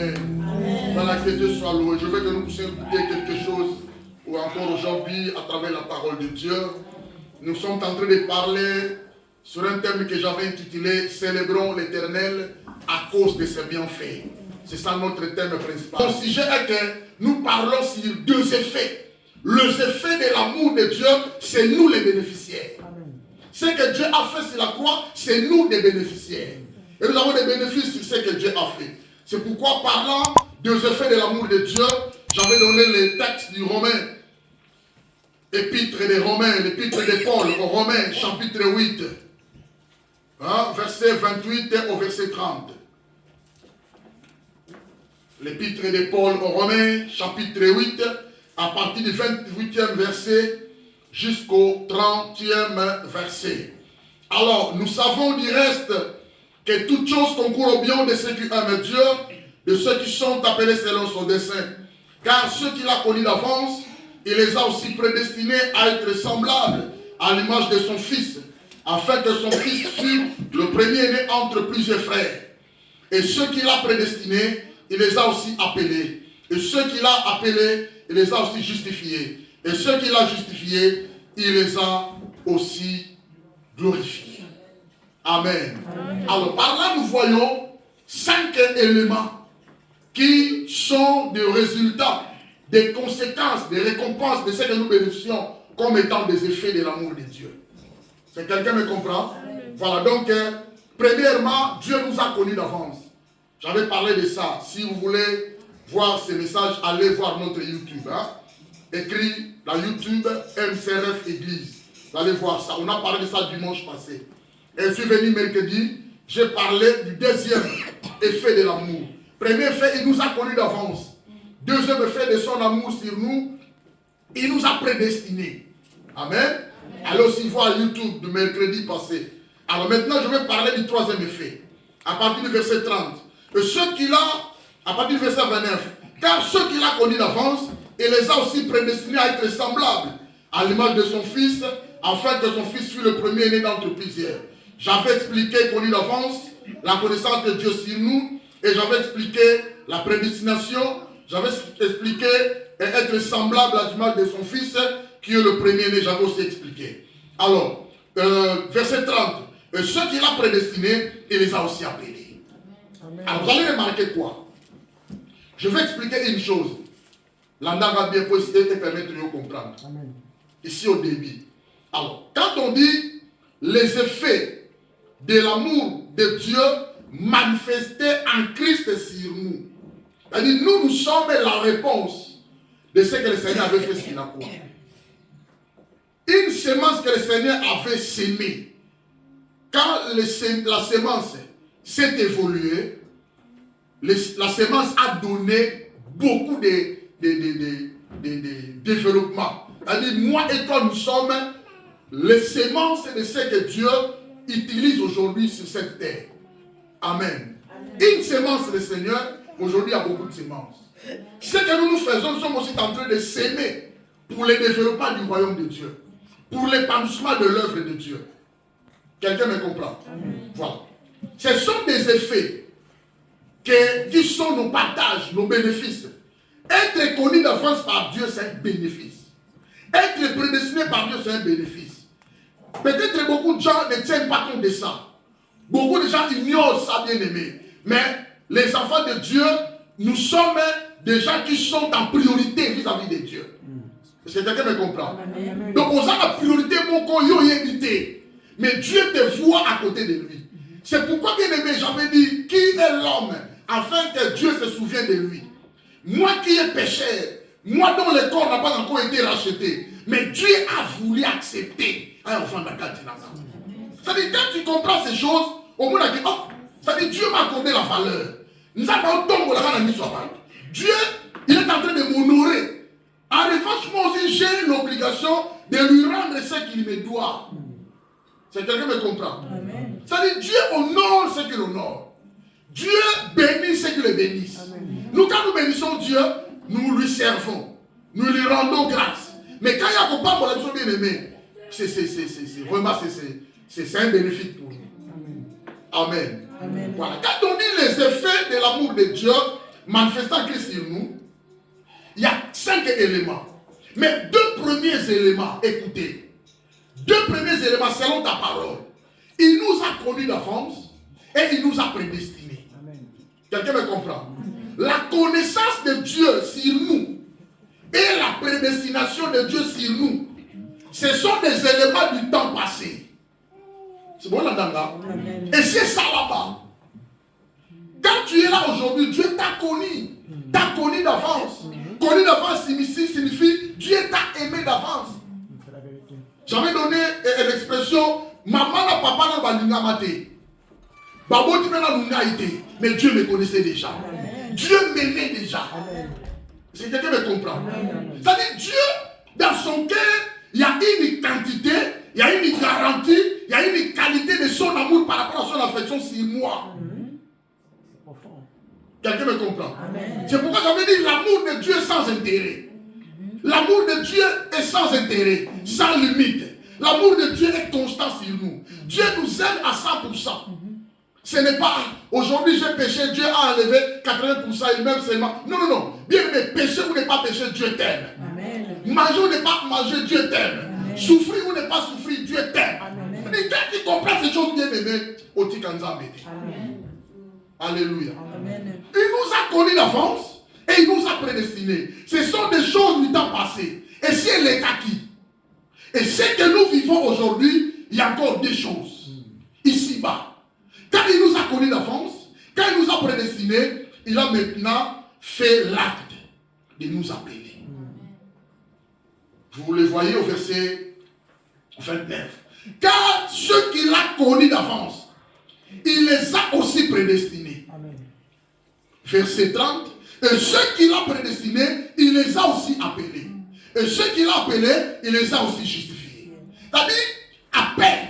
Amen. Voilà, que Dieu soit loué. Je veux que nous puissions écouter quelque chose, ou encore aujourd'hui, à travers la parole de Dieu. Nous sommes en train de parler sur un thème que j'avais intitulé « Célébrons l'Éternel à cause de ses bienfaits ». C'est ça notre thème principal. Mon sujet est que nous parlons sur deux effets. Les effets de l'amour de Dieu, c'est nous les bénéficiaires. Amen. Ce que Dieu a fait sur la croix, c'est nous les bénéficiaires. Et nous avons des bénéfices sur ce que Dieu a fait. C'est pourquoi, parlant des effets de l'amour de Dieu, j'avais donné les textes du Romain, épître des Romains, l'épître de Paul aux Romains, chapitre 8, verset 28 au verset 30. L'épître de Paul aux Romains, chapitre 8, à partir du 28e verset jusqu'au 30e verset. Alors, nous savons du reste que toute chose concourt au bien de ceux qui aiment Dieu, de ceux qui sont appelés selon son dessein. Car ceux qu'il a connus d'avance, il les a aussi prédestinés à être semblables à l'image de son Fils, afin que son Fils fût le premier-né entre plusieurs frères. Et ceux qu'il a prédestinés, il les a aussi appelés. Et ceux qu'il a appelés, il les a aussi justifiés. Et ceux qu'il a justifiés, il les a aussi glorifiés. Amen. Amen. Alors par là, nous voyons 5 éléments qui sont des résultats, des conséquences, des récompenses de ce que nous bénéficions comme étant des effets de l'amour de Dieu. C'est quelqu'un me comprend? Amen. Voilà, donc, premièrement, Dieu nous a connus d'avance. J'avais parlé de ça. Si vous voulez voir ces messages, allez voir notre YouTube. Écrit la YouTube MCRF Église. Vous allez voir ça. On a parlé de ça dimanche passé. Et je suis venu mercredi, j'ai parlé du deuxième effet de l'amour. Premier effet, il nous a connus d'avance. Deuxième effet de son amour sur nous, il nous a prédestinés. Amen. Allez aussi voir YouTube de mercredi passé. Alors maintenant, je vais parler du troisième effet. À partir du verset 30. Et ceux qu'il a, à partir du verset 29, car ceux qu'il a connus d'avance, il les a aussi prédestinés à être semblables à l'image de son Fils, afin que son Fils fût le premier-né d'entre plusieurs. J'avais expliqué, connu d'avance, la connaissance de Dieu sur nous, et j'avais expliqué la prédestination, j'avais expliqué être semblable à l'image de son Fils, qui est le premier-né, j'avais aussi expliqué. Alors, verset 30, et ceux qu'il a prédestinés, il les a aussi appelés. Amen. Alors, vous allez remarquer quoi? Je vais expliquer une chose. L'anda va bien possible et permettre de comprendre. Amen. Ici au début. Alors, quand on dit les effets de l'amour de Dieu manifestés en Christ sur nous, c'est-à-dire nous sommes la réponse de ce que le Seigneur avait fait sur la croix. Une semence que le Seigneur avait sémée, quand la semence s'est évoluée, la semence a donné beaucoup de développement. C'est-à-dire, moi et toi, nous sommes les semences de ce que Dieu utilise aujourd'hui sur cette terre. Amen. Une semence, le Seigneur, aujourd'hui, il y a beaucoup de semences. Ce que nous faisons, nous sommes aussi en train de s'aimer pour le développement du royaume de Dieu, pour l'épanouissement de l'œuvre de Dieu. Quelqu'un me comprend? Amen. Voilà. Ce sont des effets qui sont nos partages, nos bénéfices. Être connu d'avance par Dieu, c'est un bénéfice. Être prédestiné par Dieu, c'est un bénéfice. Peut-être beaucoup de gens ne tiennent pas compte de ça. Beaucoup de gens ignorent ça, bien aimé. Mais les enfants de Dieu, nous sommes des gens qui sont en priorité vis-à-vis de Dieu. Est-ce que quelqu'un me comprend? Amen. Donc, on a la priorité, mon coyo y évité. Mais Dieu te voit à côté de lui. C'est pourquoi, bien aimé, j'avais dit, qui est l'homme afin que Dieu se souvienne de lui? Moi qui ai péché, moi dont le corps n'a pas encore été racheté, mais Dieu a voulu accepter un enfant d'Akatina. C'est-à-dire, quand tu comprends ces choses, au moins, c'est-à-dire, Dieu m'a accordé la valeur. Nous avons tombé la main Dieu, il est en train de m'honorer. En revanche, moi aussi, j'ai l'obligation de lui rendre ce qu'il me doit. C'est quelqu'un qui me comprend. Amen. C'est-à-dire, Dieu honore ce qu'il honore. Dieu bénit ce qu'il bénisse. Amen. Nous, quand nous bénissons Dieu, nous lui servons. Nous lui rendons grâce. Mais quand il y a un pour la personne bien aimée, c'est vraiment c'est un bénéfice pour nous. Amen. Amen. Amen. Voilà. Quand on dit les effets de l'amour de Dieu, manifestant Christ sur nous, il y a 5 éléments. Mais 2 premiers éléments, écoutez. 2 premiers éléments selon ta parole. Il nous a connus d'avance et il nous a prédestinés. Quelqu'un me comprend? La connaissance de Dieu sur nous et la prédestination de Dieu sur nous, ce sont des éléments du temps passé. C'est bon là-dedans? Et c'est ça là-bas. Quand tu es là aujourd'hui, Dieu t'a connu. T'a connu d'avance. Connu d'avance signifie Dieu t'a aimé d'avance. J'avais donné l'expression maman et papa n'a pas l'ungamate. Babo tu m'as mais Dieu me connaissait déjà. Dieu m'aimait déjà. C'est quelqu'un me comprend. C'est-à-dire Dieu, dans son cœur, il y a une quantité, il y a une garantie, il y a une qualité de son amour par rapport à son affection sur moi. Quelqu'un me comprend? C'est pourquoi j'avais dit l'amour de Dieu est sans intérêt. L'amour de Dieu est sans intérêt, sans limite. L'amour de Dieu est constant sur nous. Dieu nous aime à 100%. Ce n'est pas aujourd'hui j'ai péché, Dieu a enlevé 80%, il m'aime seulement. Non, non, non. Bien aimé, péché ou ne pas péché, Dieu t'aime. Manger ou ne pas manger, Dieu t'aime. Souffrir ou ne pas souffrir, Dieu t'aime. Quand tu comprends ces choses bien aimées, Oti Kanza Mete. Alléluia. Il nous a connus d'avance et il nous a prédestinés. Ce sont des choses du temps passé. Et si elle est acquis, et ce que nous vivons aujourd'hui, il y a encore des choses ici-bas. Quand il nous a connus d'avance, quand il nous a prédestinés, il a maintenant fait l'acte de nous appeler. Vous le voyez au verset 29. Car ceux qu'il a connus d'avance, il les a aussi prédestinés. Amen. Verset 30. Et ceux qu'il a prédestinés, il les a aussi appelés. Et ceux qu'il a appelés, il les a aussi justifiés. C'est-à-dire, appel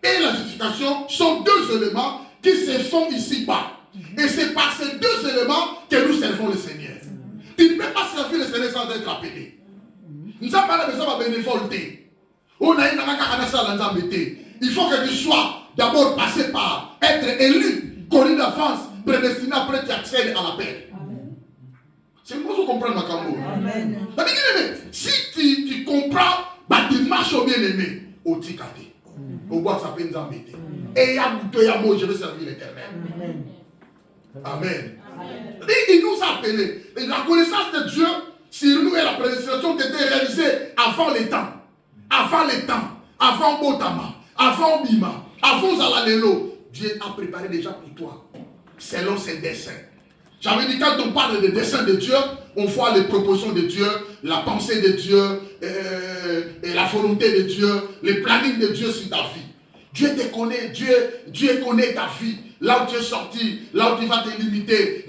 et la justification sont 2 éléments qui se font ici-bas. Et c'est par ces 2 éléments que nous servons le Seigneur. Tu ne peux pas servir le Seigneur sans être appelé. Nous avons pas besoin de bénévolité. Il faut que tu sois d'abord passé par être élu, connu d'avance, prédestiné, après tu accèdes à l'appel. C'est pour ça que vous comprenez ma cambo. Si tu comprends ma démarche au bien-aimé, au tikate, au bois ça peut nous embêter. Et je vais servir l'Éternel. Amen. Il nous a appelés. Et la connaissance de Dieu sur nous et la prédestination qui était réalisée avant les temps. Avant les temps. Avant Botama. Avant Bima. Avant Zalalelo. Dieu a préparé déjà pour toi. Selon ses desseins. J'avais dit quand on parle des desseins de Dieu, on voit les propositions de Dieu, la pensée de Dieu, et la volonté de Dieu, le planning de Dieu sur ta vie. Dieu te connaît, Dieu connaît ta vie, là où tu es sorti, là où tu vas te limiter.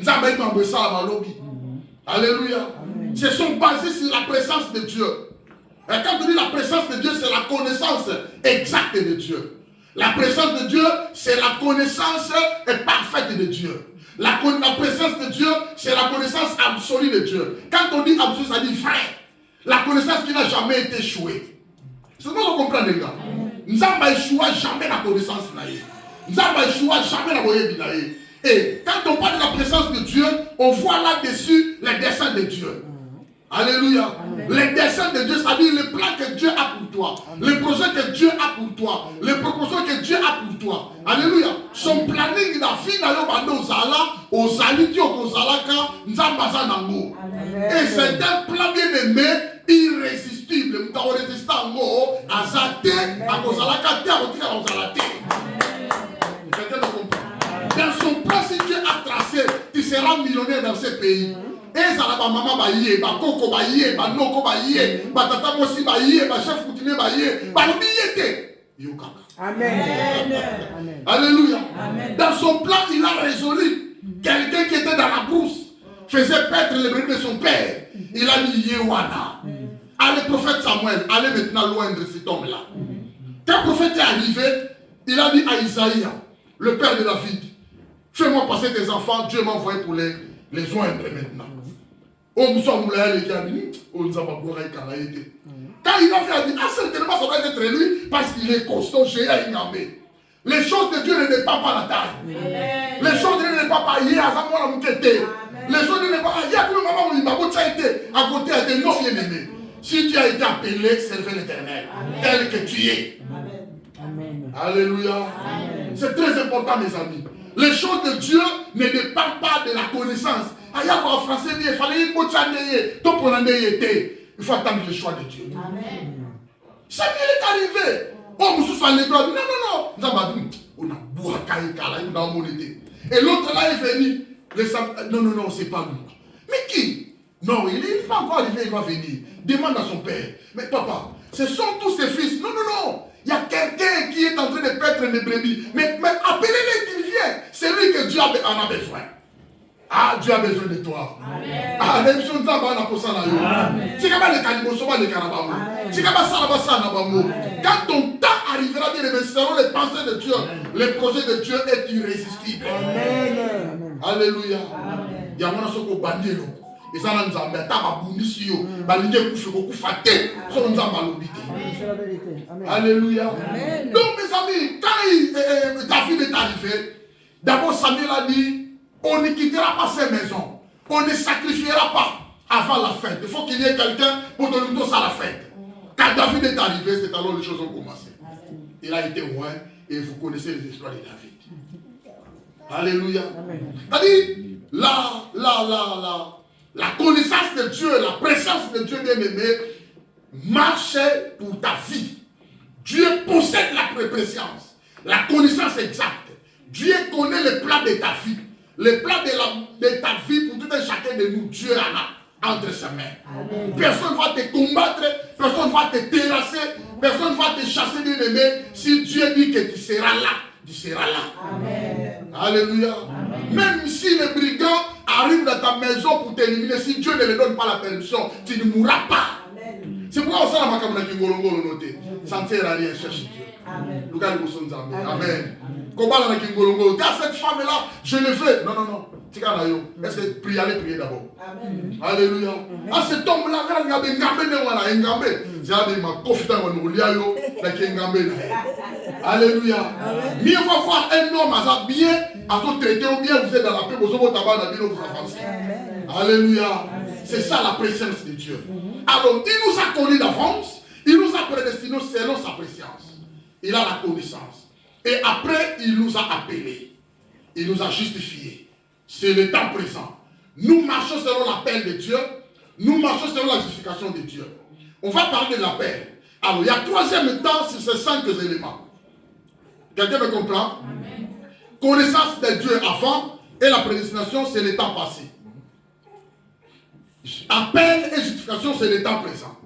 Alléluia. Ce sont basés sur la présence de Dieu. Et quand on dit la présence de Dieu, c'est la connaissance exacte de Dieu. La présence de Dieu, c'est la connaissance parfaite de Dieu. La présence de Dieu, c'est la connaissance absolue de Dieu. Quand on dit absolue, ça dit vrai. La connaissance qui n'a jamais été échouée. C'est ce que vous comprenez, les gars. Nous n'avons échoué jamais la connaissance. Nous n'avons échoué jamais la connaissance. Et quand on parle de la présence de Dieu, on voit là-dessus les desseins de Dieu. Alléluia. Les desseins de Dieu, c'est-à-dire le plan que Dieu a pour toi, le projet que Dieu a pour toi, les propositions que Dieu a pour toi. Alléluia. Son planning, la vie n'a pas aux alidis aux Zalaka, et c'est un plan bien aimé, irrésistible. Nous avons résisté en haut, à Zate, à Kozalaka, à Kozalate. Quelqu'un me comprend. Dans son plan, si Dieu a tracé, tu seras millionnaire dans ce pays. Et ça va maman baïe, ba koko baïe, ba noko baïe, ba tata mosi baïe, ba chef coutumier baïe, ba l'obiyete. Amen. Amen. Alléluia. Amen. Dans son plan, il a résolu. Quelqu'un qui était dans la brousse faisait perdre les brebis de son père. Il a dit Yewana. Allez, prophète Samuel, allez maintenant loin de cet homme-là. Quand le prophète est arrivé, il a dit à Isaïe, le père de David, fais-moi passer tes enfants, Dieu m'a envoyé pour les joindre maintenant. Quand il a fait, il a dit, certainement ça doit être lui parce qu'il est costaud, j'ai une armée. Les choses de Dieu ne dépendent pas de la taille. Les choses de Dieu ne dépendent pas hier, à Samuel a mouqueté. Les gens disent pas, il y a que le moment où il m'a été à côté à des non bien-aimés. Si tu as été appelé, servez l'Éternel, tel que tu es. Amen. Alléluia. C'est très important, mes amis. Les choses de Dieu ne dépendent pas de la connaissance. Il fallait il faut attendre le choix de Dieu. Samuel est arrivé. Oh, nous sommes allés. Non. On a et l'autre là est venu. Non, c'est pas lui. Mais qui? Non, il n'est pas encore arrivé, il va venir. Demande à son père. Mais papa, ce sont tous ses fils. Non. Il y a quelqu'un qui est en train de perdre mes brebis. Mais appelez-les qu'il vienne. C'est lui que Dieu en a besoin. Ah, Dieu a besoin de toi. Amen. Ah, les choses là, on a pour ça là. Quand ton temps arrivera, nous serons les pensées de Dieu, les projets de Dieu est irrésistible. Amen. Alléluia. Il y a un qui est bandé. Et ça, nous avons alléluia. Donc, mes amis, quand David est arrivé, d'abord Samuel a dit, on ne quittera pas ces maisons, on ne sacrifiera pas avant la fête. Il faut qu'il y ait quelqu'un pour donner tout ça à la fête. Quand David est arrivé, c'est alors les choses ont commencé. Il a été loin et vous connaissez les histoires de David. Alléluia. C'est-à-dire, la connaissance de Dieu, la présence de Dieu bien-aimé, marchait pour ta vie. Dieu possède la préscience, la connaissance exacte. Dieu connaît le plan de ta vie. Le plan de ta vie pour tout un chacun de nous, Dieu en a entre ses mains. Amen. Personne ne va te combattre, personne ne va te terrasser, personne ne va te chasser bien-aimé. Si Dieu dit que tu seras là, tu seras là. Amen. Alléluia. Amen. Même si les brigands arrivent dans ta maison pour t'éliminer, si Dieu ne leur donne pas la permission, tu ne mourras pas. Amen. C'est pourquoi on s'en a noté. Ça ne sert à rien, cherche Dieu. Amen. Amen. Car cette femme-là, je le veux. Non. Est-ce que prier d'abord? Amen. Alléluia. Ah, cet homme-là, alléluia. Mieux va voir un homme bien, à vous traiter ou bien vous êtes dans la paix, vous avez tabac, vous avancez. Alléluia. C'est ça la présence de Dieu. Alors, il nous a connus d'avance, il nous a prédestinés selon sa préscience. Il a la connaissance. Et après, il nous a appelés. Il nous a justifiés. C'est le temps présent. Nous marchons selon l'appel de Dieu. Nous marchons selon la justification de Dieu. On va parler de l'appel. Alors, il y a troisième temps sur ces 5 éléments. Quelqu'un me comprend? Amen. Connaissance de Dieu avant et la prédestination, c'est le temps passé. Appel et justification, c'est le temps présent.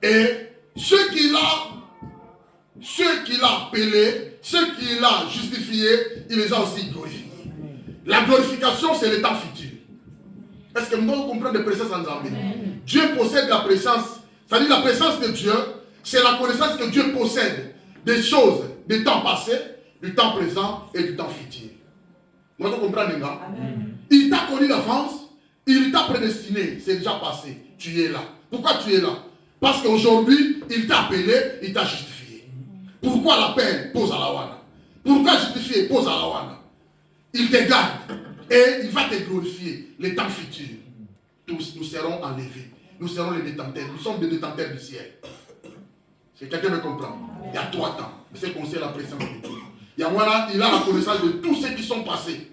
Et ceux qu'il a appelés, ceux qu'il a justifiés, il les a aussi glorifiés. La glorification, c'est le temps futur. Est-ce que nous comprenons la présence en Zambie? Dieu possède la présence. C'est-à-dire la présence de Dieu, c'est la connaissance que Dieu possède des choses du temps passé, du temps présent et du temps futur. Vous comprenez, les gars? Il t'a connu d'avance, il t'a prédestiné, c'est déjà passé. Tu es là. Pourquoi tu es là? Parce qu'aujourd'hui, il t'a appelé, il t'a justifié. Pourquoi l'appel? Pose à la wana. Pourquoi justifier? Pose à la wana. Il te garde et il va te glorifier. Les temps futurs, tous nous serons enlevés. Nous serons les détenteurs. Nous sommes des détenteurs du ciel. Si quelqu'un me comprend, il y a 3 temps. C'est qu'on sait la présence de Dieu. Il a la connaissance de tous ceux qui sont passés.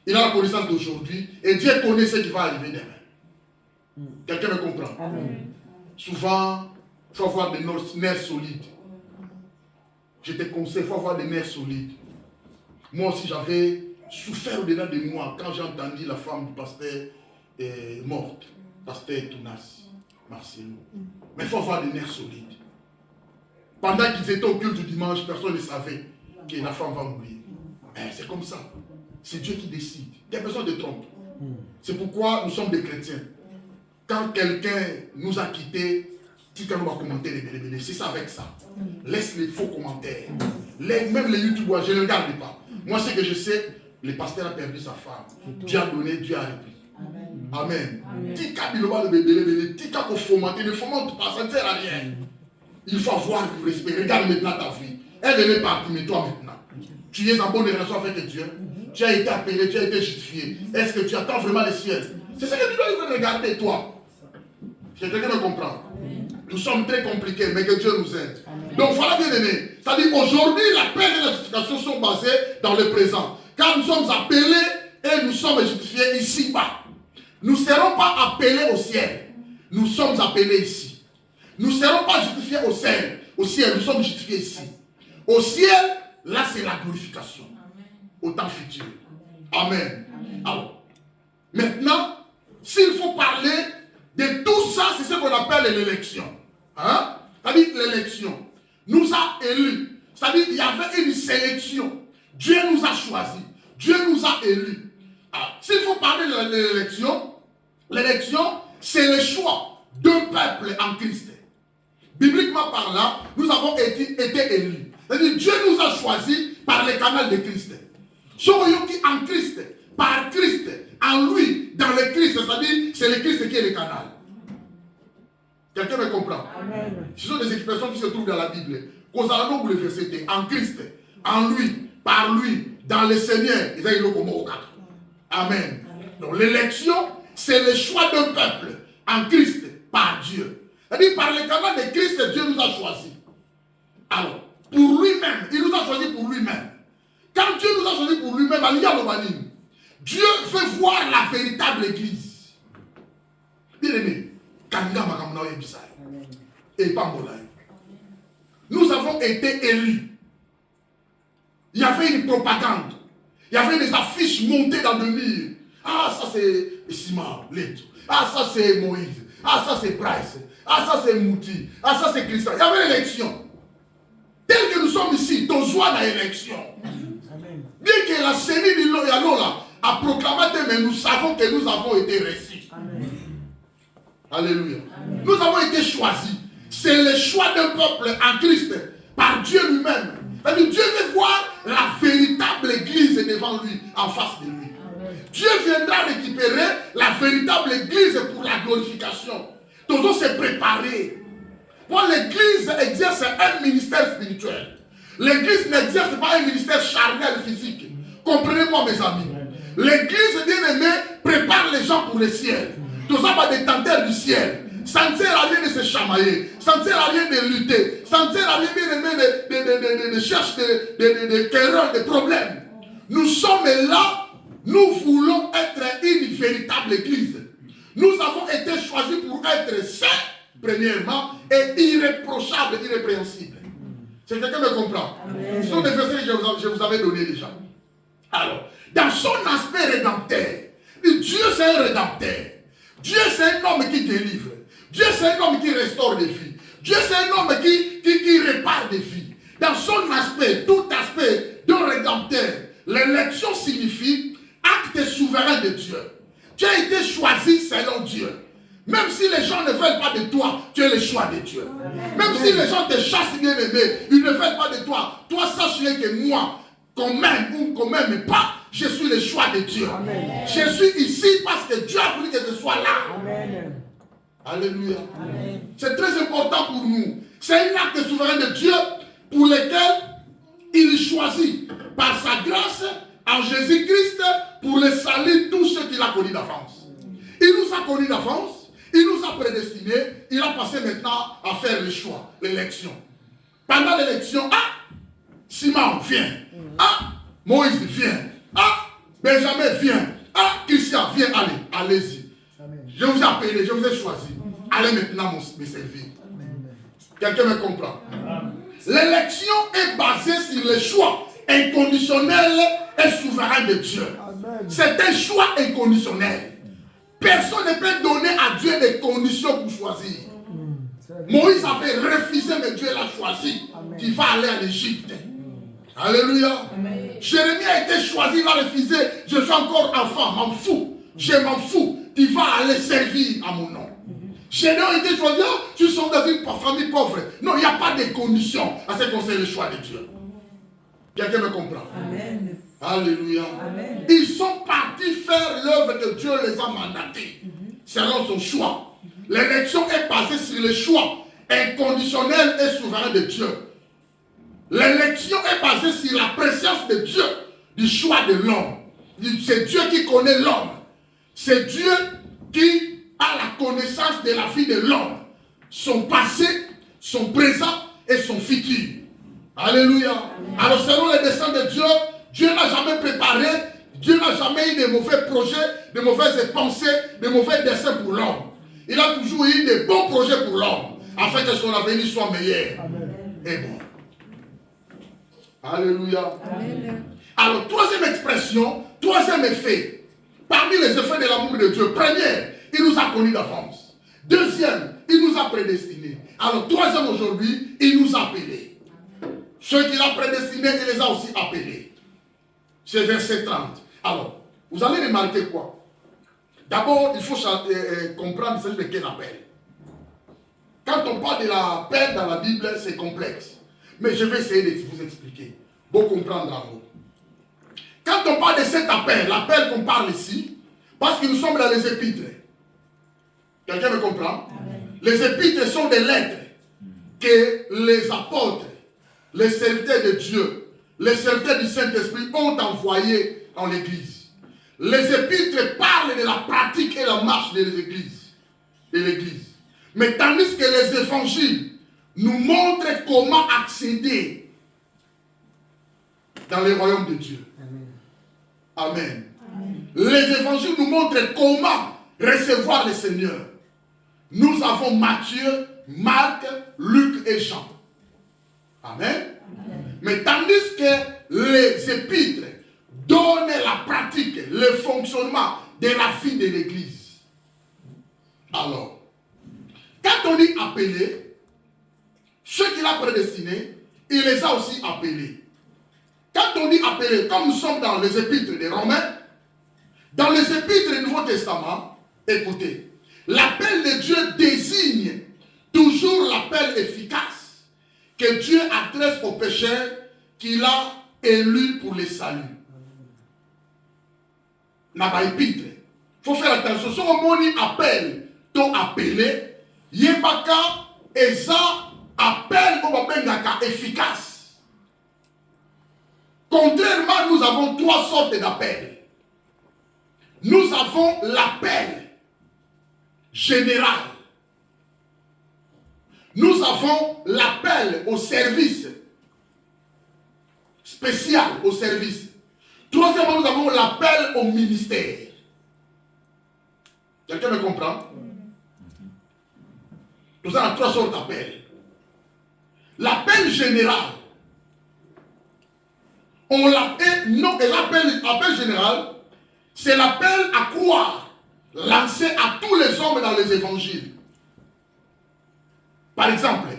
Il a la connaissance d'aujourd'hui et Dieu connaît ce qui va arriver demain. Quelqu'un me comprend? Amen. Souvent, il faut avoir des nerfs solides. Je te conseille, il faut avoir des nerfs solides. Moi aussi, j'avais souffert au-delà de moi quand j'ai entendu la femme du pasteur morte, pasteur Tounas, Marcelo. Mais il faut avoir des nerfs solides. Pendant qu'ils étaient au culte du dimanche, personne ne savait que la femme va mourir. C'est comme ça. C'est Dieu qui décide. Il n'y a personne de trompe. C'est pourquoi nous sommes des chrétiens. Quand quelqu'un nous a quittés, quelqu'un nous va commenter les bébés. C'est ça avec ça. Laisse les faux commentaires. Même les youtubeurs, je ne regarde pas. Moi, ce que je sais, le pasteur a perdu sa femme. Dieu a donné, Dieu a repris. Amen. Tika biloba le bébé, tika ko fomenter, ne fomente pas, ça ne sert à rien. Il faut avoir du respect. Regarde maintenant ta vie. Elle est partie, mais toi maintenant. Tu es en bonne relation avec Dieu. Tu as été appelé, tu as été justifié. Est-ce que tu attends vraiment le ciel? C'est ce que tu dois regarder, toi. Quelqu'un me comprend? Nous sommes très compliqués, mais que Dieu nous aide. Donc voilà, bien aimé. C'est-à-dire aujourd'hui, la paix et la justification sont basées dans le présent. Car nous sommes appelés et nous sommes justifiés ici-bas. Nous ne serons pas appelés au ciel. Nous sommes appelés ici. Nous ne serons pas justifiés au ciel. Au ciel, nous sommes justifiés ici. Au ciel, là c'est la glorification. Au temps futur. Amen. Alors, maintenant, s'il faut parler de tout ça, c'est ce qu'on appelle l'élection. Hein? C'est-à-dire l'élection. Nous a élus. C'est-à-dire qu'il y avait une sélection. Dieu nous a choisis. Dieu nous a élus. S'il faut parler de l'élection, c'est le choix d'un peuple en Christ. Bibliquement parlant, nous avons été élus. C'est-à-dire Dieu nous a choisis par le canal de Christ. Soyons qui en Christ, par Christ, en lui, dans le Christ, c'est-à-dire c'est le Christ qui est le canal. Quelqu'un me comprend? Amen. Ce sont des expressions qui se trouvent dans la Bible. En Christ, en lui, par lui, dans le Seigneur. Amen. Donc l'élection, c'est le choix d'un peuple en Christ par Dieu. C'est-à-dire par le canal de Christ, Dieu nous a choisis. Alors, pour lui-même, il nous a choisis pour lui-même. Quand Dieu nous a choisis pour lui-même, Dieu veut voir la véritable église. Bien aimé, et pas nous avons été élus. Il y avait une propagande. Il y avait des affiches montées dans le mur. Ah, ça c'est Simon, Leto. Ah, ça c'est Moïse. Ah, ça c'est Price. Ah, ça c'est Mouti. Ah, ça c'est Christian. Il y avait l'élection. Tel que nous sommes ici, ton joie dans l'élection. Bien que la série de Lola a proclamé, mais nous savons que nous avons été reçus. Alléluia. Amen. Nous avons été choisis. C'est le choix d'un peuple en Christ par Dieu lui-même. Dieu veut voir la véritable église devant lui, en face de lui. Amen. Dieu viendra récupérer la véritable église pour la glorification. Tous se préparer. Pour l'église exerce un ministère spirituel. L'église n'exerce pas un ministère charnel physique. Comprenez-moi mes amis. L'église bien-aimée prépare les gens pour le ciel. Tous ça va des tenteurs du ciel. Ça ne sert à rien de se chamailler. Ça ne sert à rien de lutter. Ça ne sert à rien de chercher des querelles, des problèmes. Nous sommes là. Nous voulons être une véritable église. Nous avons été choisis pour être saints, premièrement, et irréprochables, irrépréhensibles. C'est quelqu'un me comprend? Amen. Ce sont des versets que je vous avais donnés déjà. Alors, dans son aspect rédempteur, Dieu c'est un rédempteur. Dieu c'est un homme qui délivre. Dieu c'est un homme qui restaure des vies. Dieu c'est un homme qui répare des vies. Dans son aspect, tout aspect d'un rédempteur, l'élection signifie acte souverain de Dieu. Tu as été choisi selon Dieu. Même si les gens ne veulent pas de toi, tu es le choix de Dieu. Même si les gens te chassent bien aimé, ils ne veulent pas de toi. Toi, sache-le que moi, qu'on m'aime ou qu'on m'aime pas, je suis le choix de Dieu. Amen. Je suis ici parce que Dieu a voulu que je sois là. Amen. Alléluia. C'est très important pour nous. C'est un acte souverain de Dieu pour lequel il choisit par sa grâce en Jésus-Christ pour le salut tous ceux qu'il a connus d'avance. Il nous a connus d'avance. Il nous a prédestinés, il a passé maintenant à faire le choix, l'élection. Pendant l'élection, Simon vient, Moïse vient, Benjamin vient, Christian vient, allez-y. Je vous ai appelé, je vous ai choisi. Allez maintenant me servir. Quelqu'un me comprend? L'élection est basée sur le choix inconditionnel et souverain de Dieu. C'est un choix inconditionnel. Personne ne peut donner à Dieu des conditions pour choisir. Moïse avait refusé, mais Dieu l'a choisi. Il va aller en Égypte. Alléluia. Amen. Jérémie a été choisi, il a refusé. Je suis encore enfant, m'en fous. Je m'en fous. Tu vas aller servir à mon nom. Gédéon a été choisi, tu sors dans une famille pauvre. Non, il n'y a pas de conditions à ce qu'on sait le choix de Dieu. Quelqu'un me comprend? Amen. Alléluia. Amen. Ils sont partis faire l'œuvre que Dieu les a mandatés. Selon son choix. L'élection est basée sur le choix inconditionnel et souverain de Dieu. L'élection est basée sur la présence de Dieu, du choix de l'homme. c'est Dieu qui connaît l'homme. C'est Dieu qui a la connaissance de la vie de l'homme. Son passé, son présent et son futur. Alléluia. Amen. Alors selon les desseins de Dieu, Dieu n'a jamais préparé, Dieu n'a jamais eu de mauvais projets, de mauvaises pensées, de mauvais desseins pour l'homme. Il a toujours eu de bons projets pour l'homme, afin que son avenir soit meilleur. Amen. Et bon. Alléluia. Amen. Alors, troisième expression, troisième effet. Parmi les effets de l'amour de Dieu, première, il nous a connus d'avance. Deuxième, il nous a prédestinés. Alors, troisième aujourd'hui, il nous a appelés. Ceux qu'il a prédestinés, il les a aussi appelés. C'est verset 30. Alors, vous allez remarquer quoi? D'abord, il faut comprendre il s'agit de quel appel. Quand on parle de l'appel dans la Bible, c'est complexe. Mais je vais essayer de vous expliquer. Pour comprendre en gros. Quand on parle de cet appel, l'appel qu'on parle ici, parce que nous sommes dans les épîtres. Quelqu'un me comprend? Amen. Les épîtres sont des lettres que les apôtres, les serviteurs de Dieu, les serviteurs du Saint-Esprit ont envoyés en l'église. Les épîtres parlent de la pratique et la marche de l'église. Mais tandis que les évangiles nous montrent comment accéder dans le royaume de Dieu. Amen. Amen. Amen. Les évangiles nous montrent comment recevoir le Seigneur. Nous avons Matthieu, Marc, Luc et Jean. Amen. Amen. Mais tandis que les épîtres donnent la pratique, le fonctionnement de la vie de l'église. Alors, quand on dit appelé, ceux qu'il a prédestinés, il les a aussi appelés. Quand on dit appelé, comme nous sommes dans les épîtres des Romains, dans les épîtres du Nouveau Testament, écoutez, l'appel de Dieu désigne toujours l'appel efficace que Dieu adresse aux pécheurs qu'il a élus pour les saluts. N'a pas épître. Il faut faire attention. Si on appelle, ton appelé, yebaka et ça appel au bengaka efficace. Contrairement, nous avons trois sortes d'appels. Nous avons l'appel général. Nous avons l'appel au service spécial, au service. Troisièmement, nous avons l'appel au ministère. Quelqu'un me comprend? Nous avons trois sortes d'appels. L'appel général. On l'appelle, non, l'appel général, c'est l'appel à croire, lancé à tous les hommes dans les évangiles. Par exemple,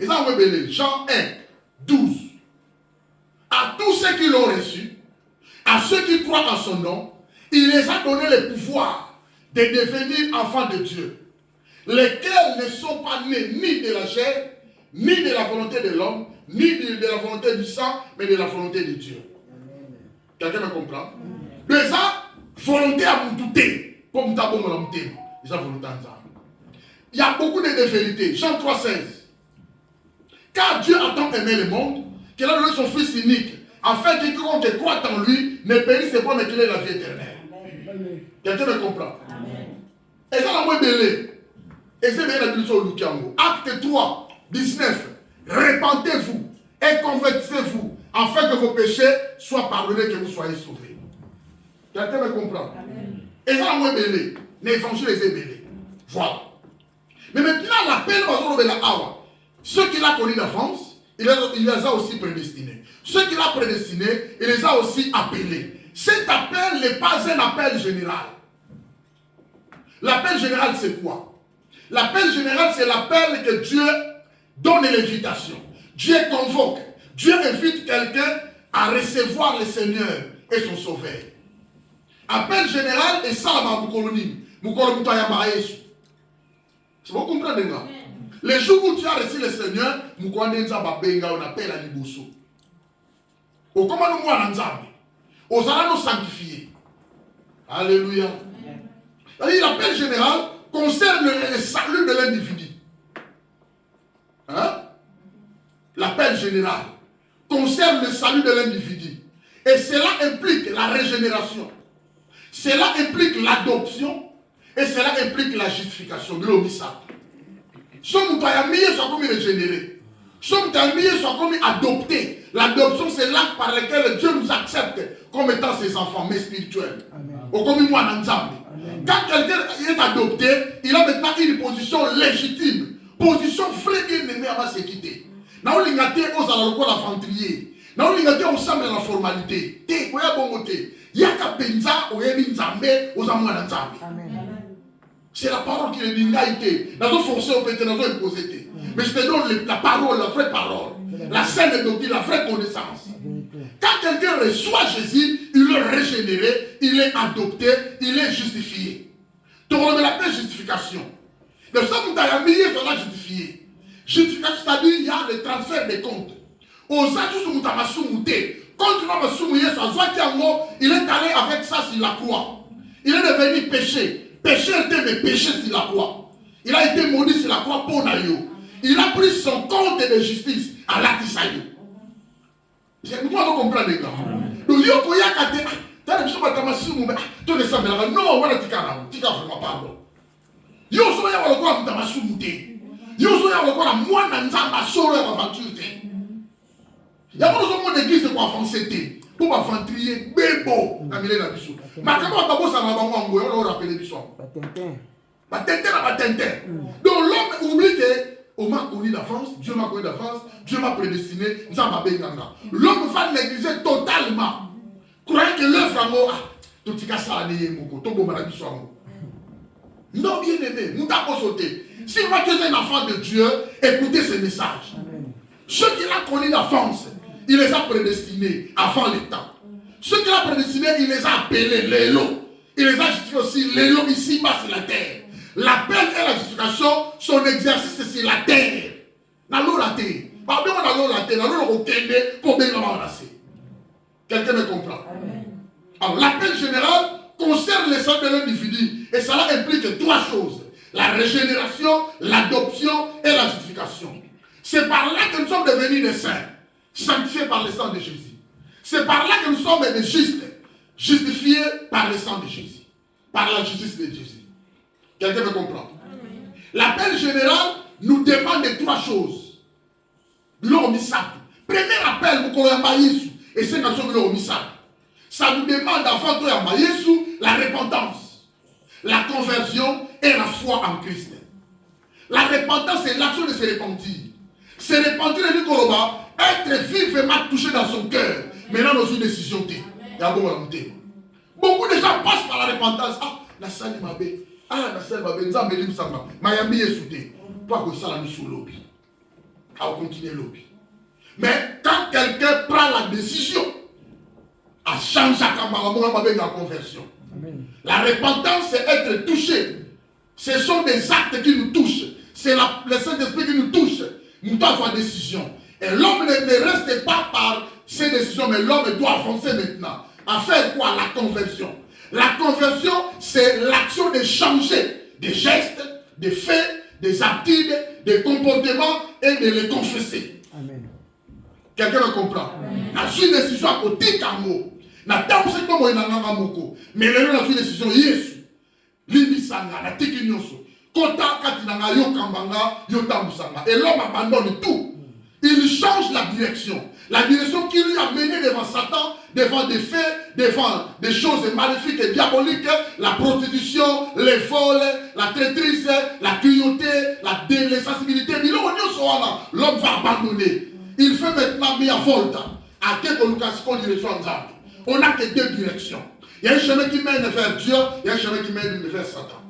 Jean 1, 12. À tous ceux qui l'ont reçu, à ceux qui croient en son nom, il les a donné le pouvoir de devenir enfants de Dieu, lesquels ne sont pas nés ni de la chair, ni de la volonté de l'homme, ni de la volonté du sang, mais de la volonté de Dieu. Quelqu'un me comprend? Déjà, volonté à me douter, comme ta bonne volonté. Déjà, volonté à ça. Il y a beaucoup de vérités. Jean 3, 16. Car Dieu a tant aimé le monde, qu'il a donné son Fils unique, afin que quiconque croit en lui ne périsse pas, mais qu'il ait la vie éternelle. Quelqu'un me comprend? Et ça, la moins belé. Et c'est bien la Bible sur le Lukiango. Acte 3, 19. Répentez-vous et convertissez-vous, afin que vos péchés soient pardonnés, que vous soyez sauvés. Quelqu'un me comprend? Et ça, la moins belé. L'évangile est belé. Voilà. Mais maintenant, l'appel de la Awa. Ceux qu'il a connus d'avance, il les a aussi prédestinés. Ceux qu'il a prédestinés, il les a aussi appelés. Cet appel n'est pas un appel général. L'appel général, c'est quoi? L'appel général, c'est l'appel que Dieu donne l'invitation. Dieu convoque. Dieu invite quelqu'un à recevoir le Seigneur et son Sauveur. Appel général est ça, ma moukoloni. Moukoloni, c'est vous comprenez, non? Les jours où tu as reçu le Seigneur, on appelle à Liboso. Au comment nous avons aux allons nous sanctifier. Alléluia. L'appel général concerne le salut de l'individu. Hein? L'appel général concerne le salut de l'individu. Et cela implique la régénération. Cela implique l'adoption et cela implique la justification. Soit comme régénéré. Soit comme adopté. L'adoption, c'est l'acte par lequel Dieu nous accepte comme étant ses enfants, mais spirituels. Ou comme moi, quand quelqu'un est adopté, il a maintenant une position légitime. Position vraie bien-aimée avant de se quitter. Nous avons la ventrier. Nous avons ensemble la formalité. C'est la parole qui est dit. Nous avons forcé au pété, nous avons imposé. Mais je te donne la parole, la vraie parole. La saine doctrine, la vraie connaissance. Quand quelqu'un reçoit Jésus, il est régénéré, il est adopté, il est justifié. Tu remets la justification. Le seul qui t'a mis, il va justifier. Justification, c'est-à-dire il y a le transfert des comptes. Aux âges où tu as soumouté, quand tu vas me soumouiller, il est allé avec ça sur la croix. Il est devenu péché. Péché était mes péchés sur la croix. Il a été maudit sur la croix pour Nayo. Il a pris son compte de justice à l'Atisaïo. Vous dois comprendre les gars. Donc, il y a des choses qui non, on va te dire, tu vas vraiment pardon. Il y a des choses qui il y a des choses qui moi, je aventure. Il y a des gens qui église pour avancer. Pour aventurer, bébo, dans le biso. Mais quand on va rappeler biso. Donc l'homme oublie que on m'a connu d'avance, Dieu m'a connu d'avance, Dieu m'a prédestiné, l'homme va négliger totalement. Croyant que l'œuvre à moi, tout ce qui non, bien aimé, nous t'avons sauté. Si vous êtes un enfant de Dieu, écoutez ce message. Ceux qu'il a connus d'avance, il les a prédestinés avant le temps. Ceux qu'il a prédestinés, il les a appelés l'élo. Il les a justifiés aussi l'élo ici-bas sur la terre. L'appel et la justification, son exercice c'est sur la terre. Dans l'eau la terre. Pas bien dans l'eau la terre, dans l'eau pour bien l'embrasser. Quelqu'un me comprend? Alors l'appel général concerne les seuls de l'individu. Et cela implique trois choses. La régénération, l'adoption et la justification. C'est par là que nous sommes devenus des saints, sanctifiés par le sang de Jésus. C'est par là que nous sommes des justes, justifiés par le sang de Jésus, par la justice de Jésus. Quelqu'un me comprend? L'appel général nous demande de trois choses. Premier appel, et c'est ça nous demande avant tout la repentance, la conversion et la foi en Christ. La repentance, c'est l'action de se repentir. Se repentir, être vivement touché dans son cœur. Maintenant, dans une décision. Beaucoup de gens passent par la repentance. Ah, la salle m'a bé. Ah, la salle m'a bé. Nous avons dit ça. Miami est soudé. Pas que ça l'a mis sous lobby. À continuer lobby. Mais quand quelqu'un prend la décision à changer la conversion. La repentance, c'est être touché. Ce sont des actes qui nous touchent. C'est le Saint-Esprit qui nous touche. Nous devons avoir une décision. Et l'homme ne reste pas par ces décisions, mais l'homme doit avancer maintenant. À faire quoi? La conversion. La conversion, c'est l'action de changer des gestes, des faits, des attitudes, des comportements et de les confesser. Amen. Quelqu'un me comprend? Amen. Une décision à côté d'un mot. Mais une décision, Yesu. Libisanga, la tikinyoso. Kota katinanga yo kambanga yo tambusanga. Et l'homme abandonne tout. Il change la direction. La direction qui lui a mené devant Satan, devant des faits, devant des choses maléfiques et diaboliques, la prostitution, les vols, la traîtrise, la cruauté, l'insensibilité. L'homme va abandonner. Il fait maintenant mia volta. À quelle direction on n'a que deux directions. Il y a un chemin qui mène vers Dieu, il y a un chemin qui mène vers Satan.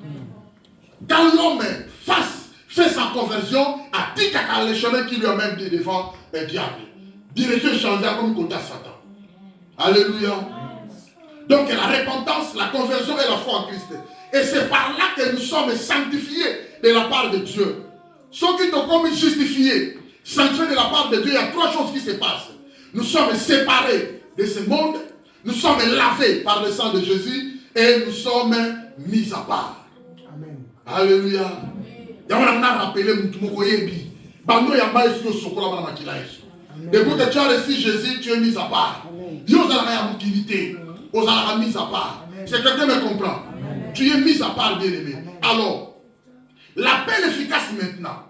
Quand l'homme fait sa conversion, à dit qu'à le chemin qui lui amène devant le diable. Direction changée comme côté Satan. Alléluia. Donc la repentance, la conversion et la foi en Christ. Et c'est par là que nous sommes sanctifiés de la part de Dieu. Ceux qui sont comme justifiés, sanctifiés de la part de Dieu, il y a trois choses qui se passent. Nous sommes séparés de ce monde. Nous sommes lavés par le sang de Jésus et nous sommes mis à part. Amen. Alléluia. On a rappelé depuis que tu as reçu Jésus, tu es mis à part. Mis à part. Est-ce que quelqu'un me comprend? Tu es mis à part, bien-aimé. Alors, l'appel efficace maintenant.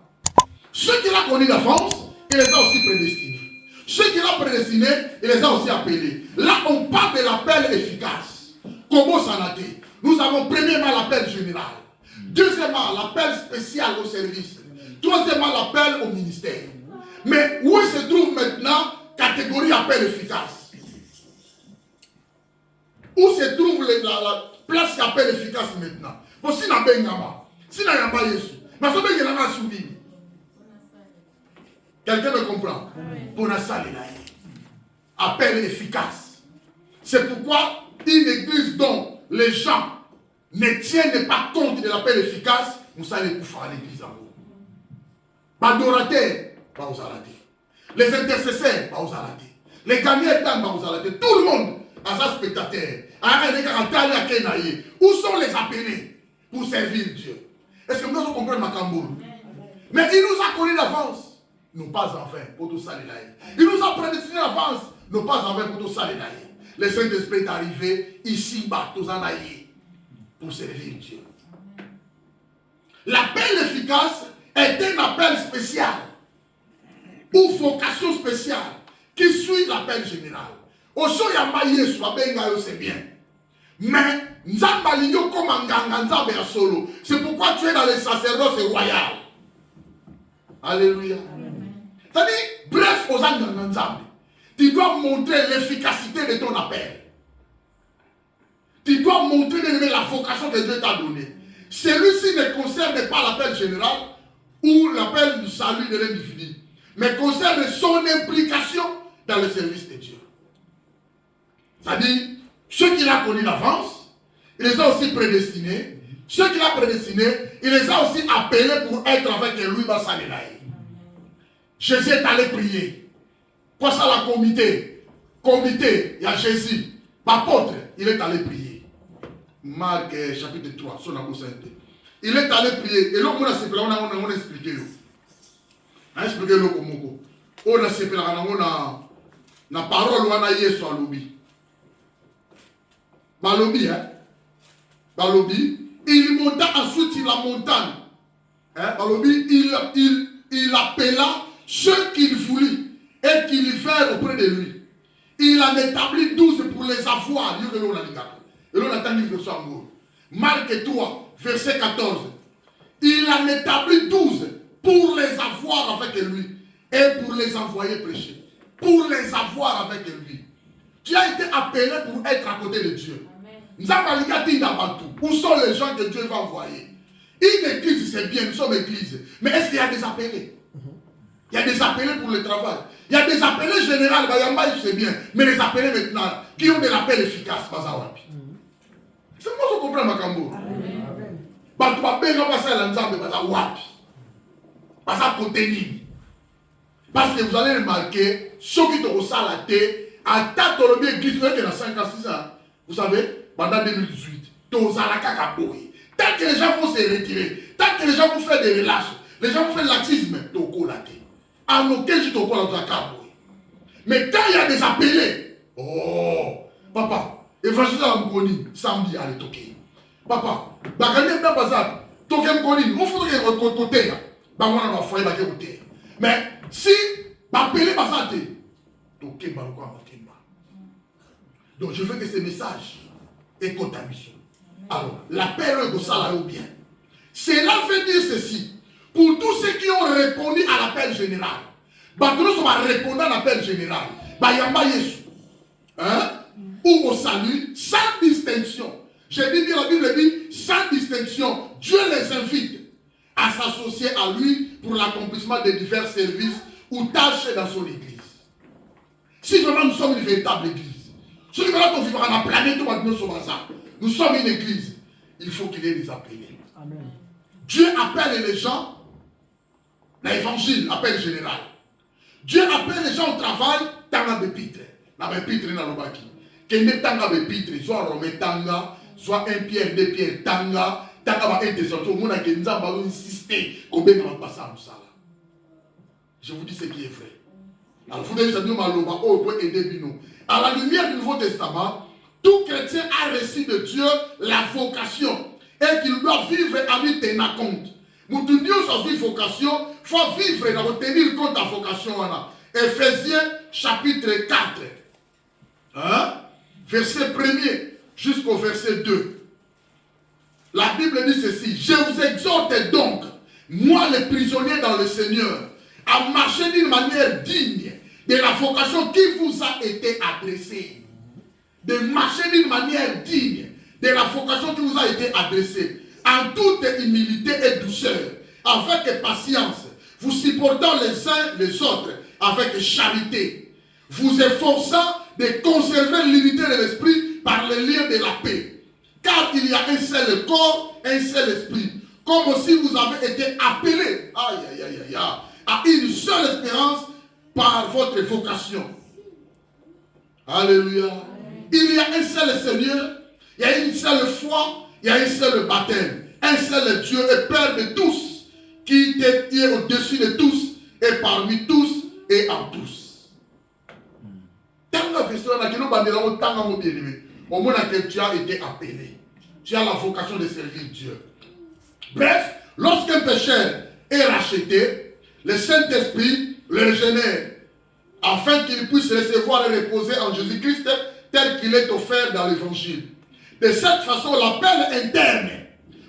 Ceux qu'il a connus d'avance, il les a aussi prédestinés. Ceux qu'il a prédestinés, il les a aussi appelés. Là, on parle de l'appel efficace. Comment ça l'a été? Nous avons premièrement l'appel général. Deuxièmement, l'appel spécial au service. Troisièmement, l'appel au ministère. Mais où se trouve maintenant catégorie appel efficace? Où se trouve la place d'appel efficace maintenant? Bon, si n'a pas Ngama, si n'a pas Yesu, mais ça veut dire qu'il n'a pas soumis. Quelqu'un me comprend? Pour la salle, appel efficace. C'est pourquoi une église dont les gens ne tiennent pas compte de l'appel efficace, nous allons pour faire l'église en haut. Pas d'orateurs, pas aux aratés. Les intercesseurs, pas aux aratés. Les gagnants, pas aux aratés. Tout le monde a sa spectateur. Où sont les appelés pour servir Dieu? Est-ce que nous avons compris ma cambour? Mais il nous a connus d'avance. Nous pas enfin pour tout ça. Il nous a prédestiné d'avance. Nous pas enfin pour tout ça. Le Saint-Esprit est arrivé ici, bas, tous en aïe, pour servir Dieu. L'appel efficace est un appel spécial ou vocation spéciale qui suit l'appel général. Au show yamba Yesu abenga yo c'est bien. Mais nzamba linyo comme nganga nzamba ya solo. C'est pourquoi tu es dans le sacerdoce royal. Alléluia. C'est-à-dire, bref, aux anganga nzamba. Tu dois montrer l'efficacité de ton appel. Tu dois montrer la vocation que Dieu t'a donnée. Celui-ci ne concerne pas l'appel général ou l'appel du salut de l'individu, mais concerne son implication dans le service de Dieu. C'est-à-dire, ceux qu'il a connus d'avance, il les a aussi prédestinés. Ceux qu'il a prédestinés, il les a aussi appelés pour être avec lui dans sa ligne. Jésus est allé prier. Quoi ça la comité? Comité, il y a Jésus. L'apôtre, il est allé prier. Marc chapitre 3, son aposanté. Il est allé prier. Et là, on a expliqué. On a expliqué. On a expliqué comment. On a expliqué la parole on a Yesu à l'obi. Balobi, hein? Balobi. Il monta ensuite sur la montagne. Hein? Balobi, il appela ceux qu'il voulut et qu'il vinrent auprès de lui. Il en établit 12 pour les avoir. Et l'on attend le verset en gros. Marc 3, verset 14. Il en établit 12 pour les avoir avec lui et pour les envoyer prêcher. Pour les avoir avec lui. Tu as été appelé pour être à côté de Dieu. Où sont les gens que Dieu va envoyer? Une église, c'est bien, nous sommes église. Mais est-ce qu'il y a des appelés? Il y a des appelés pour le travail. Il y a des appelés généraux, c'est bien. Mais les appelés maintenant, qui ont de l'appel efficace, c'est moi qui comprends ma cambo. Parce que vous allez remarquer, ceux qui ont ça la tête, à tâte de l'église, vous êtes dans 5 ans, 6 ans, vous savez, pendant 2018, tant que les gens vont se retirer, tant que les gens vont faire des relâches, les gens vont faire l'actisme, à nos cages, mais quand il y a des appelés, oh, papa, évangile à Mkoni, samedi, allez toquer. Papa, bakane n'a pas ça, toquer Mkoni, on faut que côté, on va foyer baké côté. Mais si, appelé pas ça, toquer balcon. Donc je veux que ce message écoute ta mission. Alors, l'appel est au salaire ou bien. Cela veut dire ceci. Pour tous ceux qui ont répondu à l'appel général, nous va répondre à l'appel général. Yamba Yesu. Hein? Ou au salut, sans distinction. J'ai dit bien, la Bible dit, sans distinction, Dieu les invite à s'associer à lui pour l'accomplissement de divers services ou tâches dans son église. Si vraiment nous sommes une véritable église, si vraiment nous vivons dans la planète, nous sommes une église, il faut qu'il y ait des appelés. Amen. Dieu appelle les gens, l'évangile, appel général. Dieu appelle les gens au travail, tanga bépitre. La bépitre est dans le baki. Qu'il n'est tanga bépitre, soit Romain tanga, soit 1 Pierre, 2 Pierre tanga, tanga va être au monde qui nous a insisté qu'on va passer à ça. Je vous dis ce qui est vrai. Alors, il faut que nous aider. À la lumière du Nouveau Testament, Tout chrétien a reçu de Dieu la vocation et qu'il doit vivre en lui tenant compte. Nous devons vivre vocation, il faut vivre et tenir compte de la vocation. Ephésiens chapitre 4, hein? Verset 1er jusqu'au verset 2. La Bible dit ceci: je vous exhorte donc, moi le prisonnier dans le Seigneur, à marcher d'une manière digne de la vocation qui vous a été adressée. De marcher d'une manière digne de la vocation qui vous a été adressée, en toute humilité et douceur, avec patience, vous supportant les uns les autres avec charité, vous efforçant de conserver l'unité de l'esprit par le lien de la paix. Car il y a un seul corps, un seul esprit, comme aussi vous avez été appelés à une seule espérance par votre vocation. Alléluia. Il y a un seul Seigneur, il y a une seule foi, il y a un seul baptême, un seul Dieu et Père de tous, qui est au-dessus de tous et parmi tous et en tous. Au moment que tu as été appelé, tu as la vocation de servir Dieu. Bref, lorsqu'un pécheur est racheté, le Saint-Esprit le régénère afin qu'il puisse recevoir et reposer en Jésus-Christ tel qu'il est offert dans l'évangile. De cette façon, l'appel interne,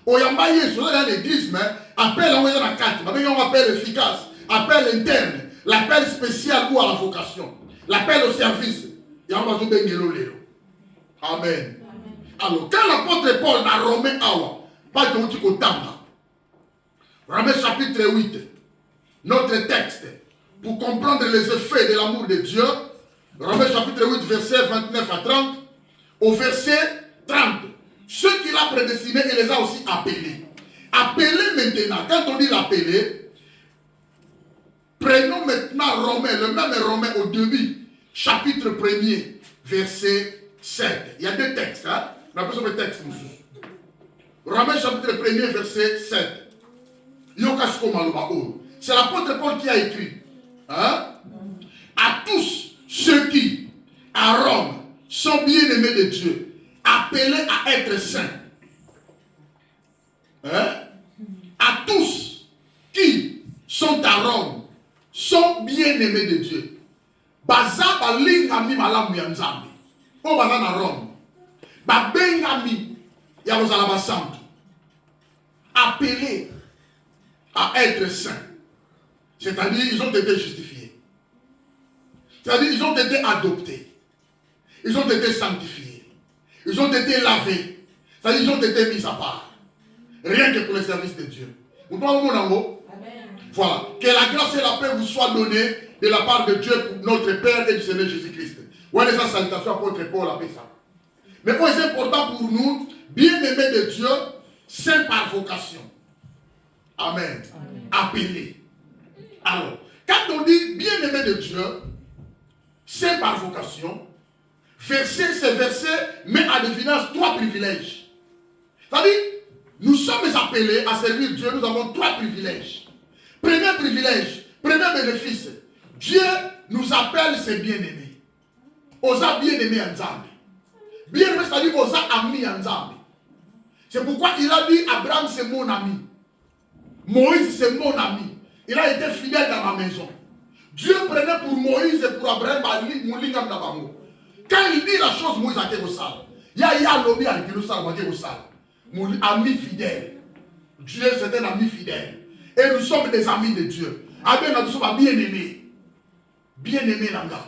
au Yambaye, sur l'église, appel en la carte, appel efficace, appel interne, l'appel spécial ou à la vocation, l'appel au service. Amen. Alors, quand l'apôtre Paul a Romain Awa, pas de Romain chapitre 8, notre texte, pour comprendre les effets de l'amour de Dieu, Romains chapitre 8, verset 29 à 30, au verset 30, ceux qu'il a prédestinés, il les a aussi appelés. Appelés maintenant, quand on dit l'appeler, prenons maintenant Romains, le même Romain au début, chapitre 1er, verset 7. Il y a deux textes, hein? On a besoin de textes, monsieur. Romains chapitre 1er, verset 7. C'est l'apôtre Paul qui a écrit. Hein? À tous ceux qui, à Rome, sont bien-aimés de Dieu, appelés à être saints. Hein? À tous qui sont à Rome, sont bien-aimés de Dieu. Baza balingami malamu ya Nzambe. O baza na Rome. Ba bengami ya bozala basantu. Appelés à être saints. C'est-à-dire, ils ont été justifiés. C'est-à-dire, ils ont été adoptés. Ils ont été sanctifiés. Ils ont été lavés. C'est-à-dire, ils ont été mis à part. Rien que pour le service de Dieu. Vous parlez mon amour? Voilà. Que la grâce et la paix vous soient données de la part de Dieu, pour notre Père et du Seigneur Jésus-Christ. Voilà sa salutation apôtre Paul a fait ça. Mais c'est important pour nous, bien-aimés de Dieu, saints par vocation. Amen. Amen. Appelés. Alors, quand on dit bien-aimé de Dieu, c'est par vocation, ce verset met à l'évidence trois privilèges. C'est-à-dire, nous sommes appelés à servir Dieu, nous avons trois privilèges. Premier privilège, premier bénéfice, Dieu nous appelle ses bien-aimés. Osa bien-aimés en Nzambe. Bien-aimé, c'est-à-dire osa amis en Nzambe. C'est pourquoi il a dit Abraham c'est mon ami. Moïse c'est mon ami. Il a été fidèle dans ma maison. Dieu prenait pour Moïse et pour Abraham Moulingam Nabango. Quand il dit la chose, Moïse a été au sale. Il y a l'homme à mon ami fidèle. Dieu c'est un ami fidèle. Et nous sommes des amis de Dieu. Amen, nous sommes bien-aimés. Bien-aimés, Nanga.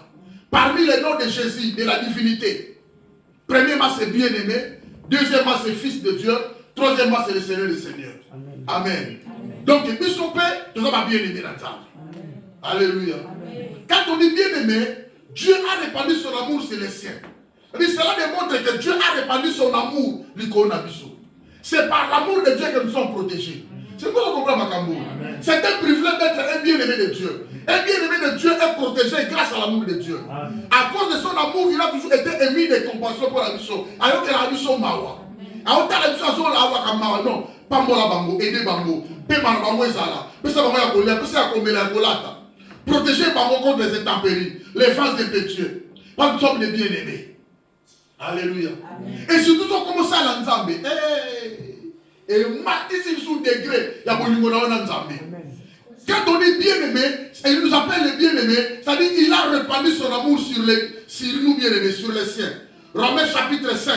Parmi les noms de Jésus, de la divinité, premièrement c'est bien-aimé. Deuxièmement c'est fils de Dieu. Troisièmement c'est le Seigneur des Seigneurs. Amen. Amen. Donc, nous sommes bien-aimés dans ça. Alléluia. Amen. Quand on dit bien-aimé, Dieu a répandu son amour sur les siens. Cela démontre que Dieu a répandu son amour. C'est par l'amour de Dieu que nous sommes protégés. C'est quoi le problème, Makambo? C'est un privilège d'être un bien-aimé de Dieu. Un bien-aimé de Dieu est protégé grâce à l'amour de Dieu. Amen. À cause de son amour, il a toujours été émis de compassion pour la mission. Alors que la mission mawa. Alors que la mission mawa, non. Pambola bango, aider bango, paiement bango ezala, pesa bango ya kolia, pesa ya komela ya kolata. Protéger bango contre les intempéries, les vents impétueux. Parce que nous sommes des bien-aimés. Alléluia. Et surtout, on commence à l'ensemble. Et ici sous degré, il y a beaucoup de gens. Quand on dit bien-aimé, il nous appelle les bien-aimés, c'est-à-dire qu'il a répandu son amour sur nous bien-aimés, sur les siens. Romains chapitre 5.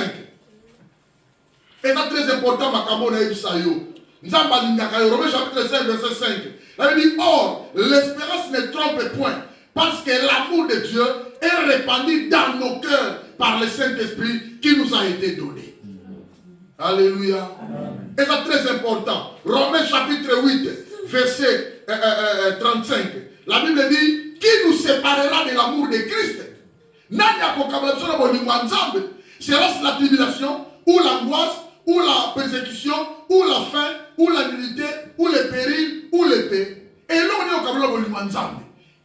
Et c'est très important, Makamona Ibisayo. Romains chapitre 5, verset 5. Il dit, or, l'espérance ne trompe point, parce que l'amour de Dieu est répandu dans nos cœurs par le Saint-Esprit qui nous a été donné. Alléluia. Et c'est très important. Romains chapitre 8, verset 35. La Bible dit, qui nous séparera de l'amour de Christ? Sera-ce la tribulation, ou l'angoisse, ou la persécution, ou la faim, ou la nudité, ou le péril, ou l'épée? Et là, on est au Kabbalah.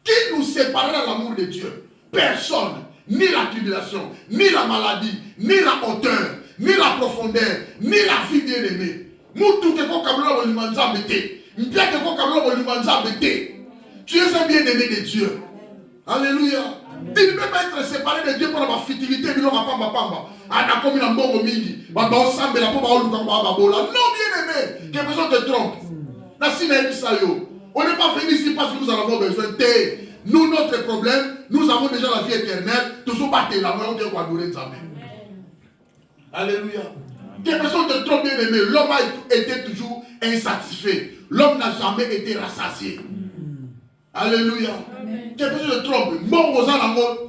Qui nous séparera de l'amour de Dieu? Personne. Ni la tribulation, ni la maladie, ni la hauteur, ni la profondeur, ni la vie bien-aimée. Tu es un bien-aimé de Dieu. Alléluia. Tu ne peux pas être séparé de Dieu pour la futilité. Non, bien-aimé. Que personne te trompe. On n'est pas venu ici parce que nous en avons besoin. Nous, notre problème, nous avons déjà la vie éternelle. Tous sont battus la main, on doit adorer Nzambe. Alléluia. Que personne te trompe, bien aimé. L'homme a été toujours insatisfait. L'homme n'a jamais été rassasié. Alléluia. Que personne te trompe. Mon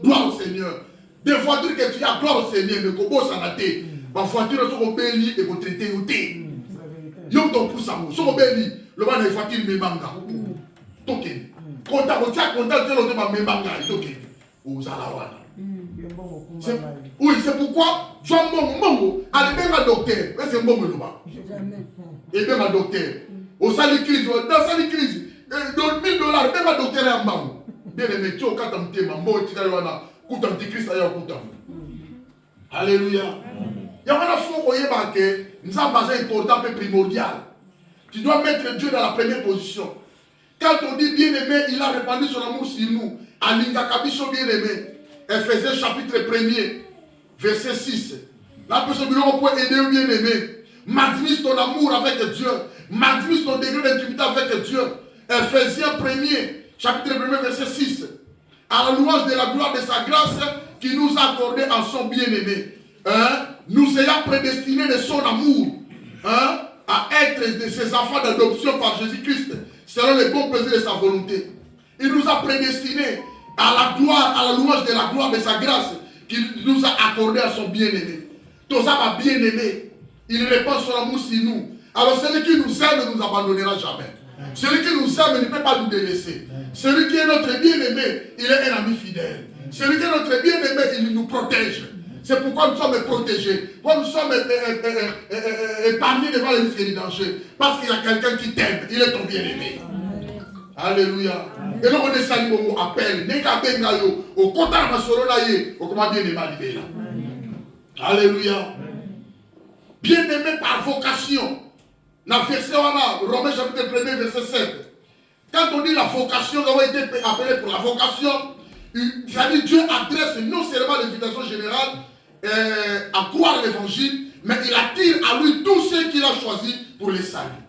gloire au Seigneur. Des voitures que tu as, gloire au Seigneur, mais qu'on s'en a été. Ma voiture, sont au béli et qu'on traite au thé. Yom ton pouce à moi. Sont au béli. Le bas des voitures, mais manga. Token. Quand tu as contact, tu as mes manga. Token. Aux Alawana. Oui, c'est pourquoi Jean Mongo, allez bien ma docteur, mais c'est bon le bas. Et bien ma docteur, au salut crise, dans salut crise, donc $1000, bien ma docteur est en bas. Bien aimé, tu as quand tu es mambo, tu as un antichrist à Yakutam. Alléluia. Il y a un fond qui est marqué, nous avons un important et primordial. Tu dois mettre Dieu dans la première position. Quand on dit bien aimé, il a répandu son amour sur nous. Alinga Kabiso bien aimé. Ephésiens chapitre 1er, verset 6. La personne qui peut aider au bien-aimé. Maximise ton amour avec Dieu. Maximise ton degré d'intimité avec Dieu. Ephésiens 1er, chapitre 1er, verset 6. À la louange de la gloire de sa grâce qui nous a accordé en son bien-aimé. Nous ayant prédestinés de son amour à être de ses enfants d'adoption par Jésus-Christ, selon les bons plaisirs de sa volonté. Il nous a prédestinés à la gloire, à la louange de la gloire de sa grâce qu'il nous a accordé à son bien-aimé. Tout ça va bien-aimé. Il répand son amour sur nous. Alors celui qui nous aime ne nous abandonnera jamais. Celui qui nous aime ne peut pas nous délaisser. Celui qui est notre bien-aimé, il est un ami fidèle. Celui qui est notre bien-aimé, il nous protège. C'est pourquoi nous sommes protégés. Pourquoi nous sommes épargnés devant les risques et les dangers. Parce qu'il y a quelqu'un qui t'aime. Il est ton bien-aimé. Alléluia. Et donc on est salué au appel. Au contact national, au comment bien aimé libéré. Alléluia. Bien aimé par vocation. La verset Romains chapitre 1er, verset 7. Quand on dit la vocation, nous avons été appelés pour la vocation. C'est-à-dire Dieu adresse non seulement l'invitation générale à croire l'évangile, mais il attire à lui tous ceux qu'il a choisis pour les saluer.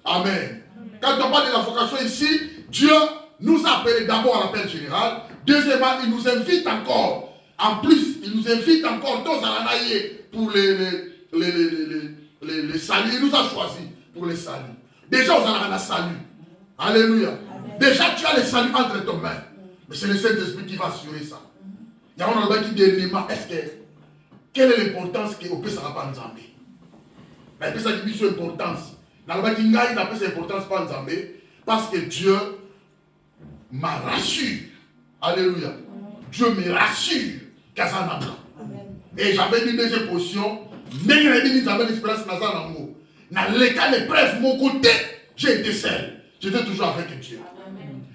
Amen. Quand on parle de la vocation ici, Dieu nous a appelés d'abord à l'appel général. Deuxièmement, il nous invite encore. En plus, il nous invite encore tous à la naïe pour les saluer. Il nous a choisis pour les saluer. Déjà, on a un salut. Alléluia. Déjà, tu as les saluts entre tes mains. Mais c'est le Saint-Esprit qui va assurer ça. Il y a un endroit qui dit, est-ce que, quelle est l'importance qu'on peut s'en pas en Zambie? Mais il peut s'en dire importance. L'endroit qui n'a pas cette importance pas en Zambie. Parce que Dieu m'a rassure. Alléluia. Dieu me rassure. Et j'avais une deuxième position. Mais j'avais l'expérience dans un amour. Dans les cas d'épreuve, mon côté, j'ai été seul. J'étais toujours avec Dieu.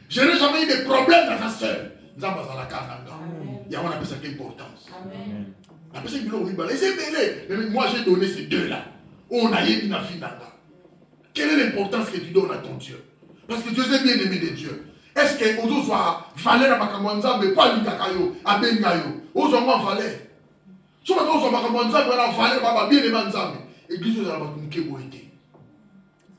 Je n'ai jamais eu de problème dans un seul. Il y a un appel ça importance. La personne qui dit, moi j'ai donné ces deux-là. On a eu une fille d'Adam. Quelle est l'importance que tu donnes à ton Dieu? Parce que Dieu est bien aimé de Dieu. Est-ce que vous avez valeur à Makamwanza, mais pas l'Indakayo, à Bengayo? Vous avez valeur. Si on a un Nzambe, on a valeur, on a bien aimé Nzambe. Église, on a un boité.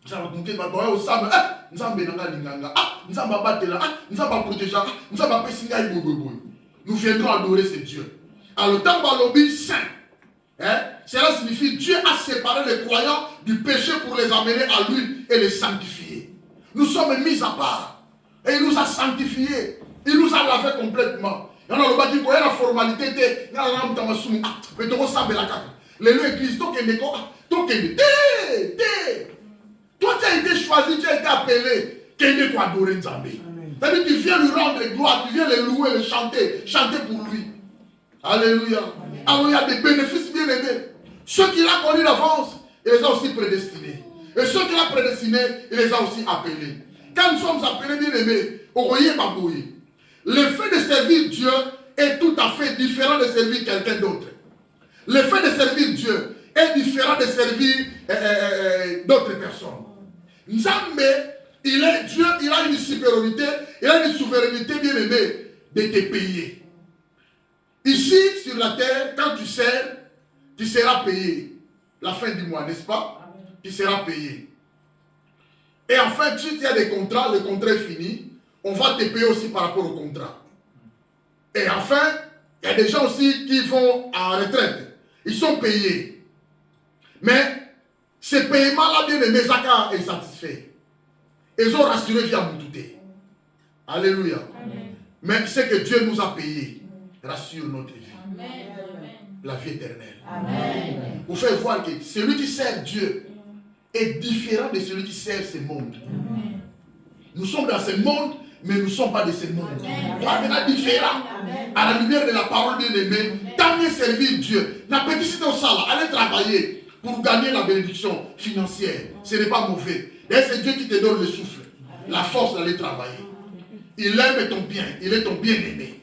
Ça va compter, on va au Nzambe, Nzambe n'a linganga, Nzambe a battu là, Nzambe a protégé, Nzambe a péché. Nous viendrons adorer ce Dieu. Alors, dans Balobi saint, cela signifie Dieu a séparé les croyants du péché pour les amener à lui et les sanctifier. Nous sommes mis à part. Et il nous a sanctifiés. Il nous a lavé complètement. Et on a le bâti pour la formalité. Mais tu ressembles à la carte. Les deux églises, toi tu as été choisi, tu as été appelé. Qu'est-ce qu'on adorer Nzambe? C'est-à-dire tu viens lui rendre gloire, tu viens le louer, le chanter pour lui. Alléluia. Alors il y a des bénéfices bien aimés. Ceux qu'il a connus d'avance, il les a aussi prédestinés. Et ceux qu'il a prédestinés, il les a aussi appelés. Quand nous sommes appelés bien aimés, le fait de servir Dieu est tout à fait différent de servir quelqu'un d'autre. Le fait de servir Dieu est différent de servir d'autres personnes. Nzambe, il est Dieu, il a une supériorité, il a une souveraineté bien aimée de te payer. Ici, sur la terre, quand tu sers, tu seras payé. La fin du mois, n'est-ce pas? Tu seras payé. Et enfin, si tu as des contrats, le contrat est fini, on va te payer aussi par rapport au contrat. Et enfin, il y a des gens aussi qui vont en retraite. Ils sont payés. Mais ce paiement-là, bien aimé, Zaka est satisfait. Ils ont rassuré via Moutouté. Alléluia. Amen. Mais ce que Dieu nous a payé rassure notre vie. Amen. La vie éternelle. Amen. Vous faites voir que celui qui sert Dieu est différent de celui qui sert ce monde. Amen. Nous sommes dans ce monde, mais nous ne sommes pas de ce monde. Il y a différent. À la lumière de la parole bien aimée, tant mieux servir Dieu. La petite au salaire, allez travailler pour gagner la bénédiction financière. Ce n'est pas mauvais. Et c'est Dieu qui te donne le souffle, la force d'aller travailler. Il aime ton bien, il est ton bien-aimé.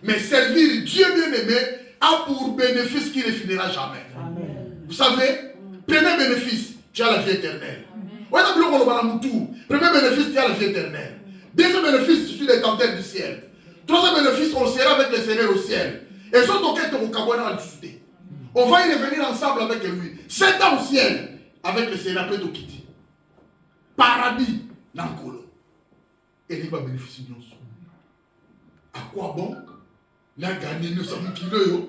Mais servir Dieu bien-aimé a pour bénéfice qui ne finira jamais. Amen. Vous savez, premier bénéfice, tu as la vie éternelle. Premier bénéfice, tu as la vie éternelle. Deuxième bénéfice, tu suis les tenteurs du ciel. Troisième bénéfice, on sera avec le Seigneur au ciel. Et son toquet au Kabouana à discuter. On va y revenir ensemble avec lui. 7 ans au ciel avec le Seigneur après Tokiti. Paradis, Nankolo. Et il va bénéficier de nous. À quoi bon? Il a gagné 900 000 kilos.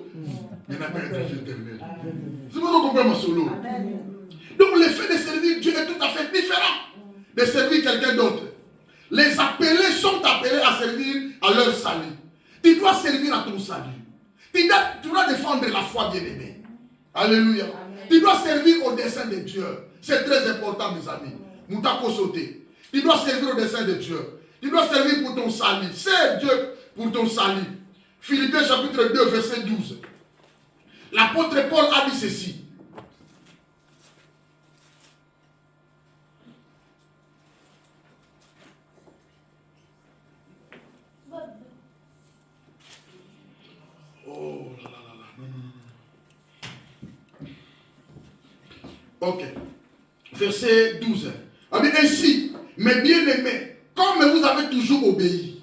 Il n'a pas été éternel. C'est pour ça qu'on comprend ma solo. Donc le fait de servir Dieu est tout à fait différent de servir quelqu'un d'autre. Les appelés sont appelés à servir à leur salut. Tu dois servir à ton salut. Tu dois défendre la foi bien-aimée. Alléluia. Amen. Tu dois servir au dessein de Dieu. C'est très important, mes amis. Moutako sauter. Tu dois servir au dessein de Dieu. Tu dois servir pour ton salut. Sers Dieu pour ton salut. Philippiens chapitre 2, verset 12. L'apôtre Paul a dit ceci. Oh là là là là. Ok. Verset 12. Ainsi, mes bien-aimés, comme vous avez toujours obéi.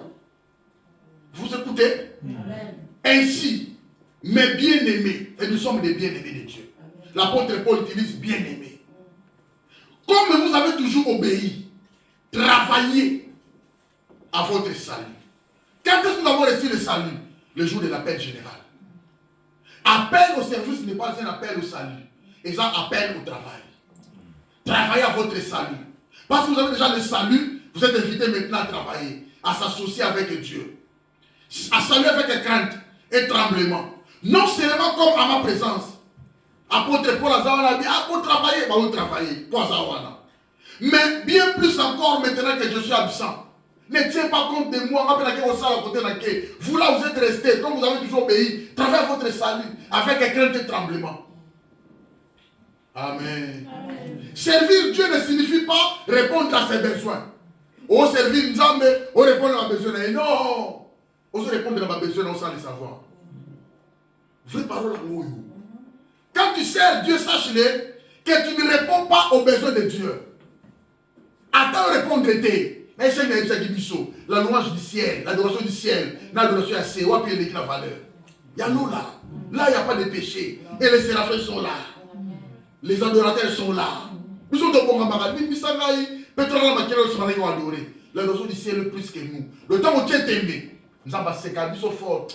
Vous écoutez? Amen. Ainsi, mes bien-aimés, et nous sommes des bien-aimés de Dieu. L'apôtre Paul utilise bien-aimés. Comme vous avez toujours obéi, travaillez à votre salut. Quand est-ce que nous avons reçu le salut? Le jour de l'appel général. Appel au service n'est pas un appel au salut. C'est un appel au travail. Travaillez à votre salut. Parce que vous avez déjà le salut, vous êtes invité maintenant à travailler, à s'associer avec Dieu. À saluer avec crainte et tremblement. Non seulement comme à ma présence. Apôtre Paul a dit, pour travailler, vous travaillez. Mais bien plus encore maintenant que je suis absent. Ne tiens pas compte de moi. Vous là, vous êtes restés, comme vous avez toujours obéi. Travaillez votre salut avec crainte et tremblement. Amen. Amen. Servir Dieu ne signifie pas répondre à ses besoins. Ou servir Nzambe, ou répondre à mes besoins. Non. On se répondre à mes besoins sans le savoir. Vraie parole à moi. Quand tu sers Dieu, sache-le que tu ne réponds pas aux besoins de Dieu. Attends répondre la louange du ciel, l'adoration du ciel, l'adoration à Sewa, puis il est la valeur. Il y a l'eau là. Là, il n'y a pas de péché. Et les séraphins sont là. Les adorateurs sont là. Nous sommes de bon camarades. Pétrole, la matière, nous sommes adorés. Les raisons du ciel plus que nous. Le temps où tu es aimé, nous avons passé qu'à nous sommes forts.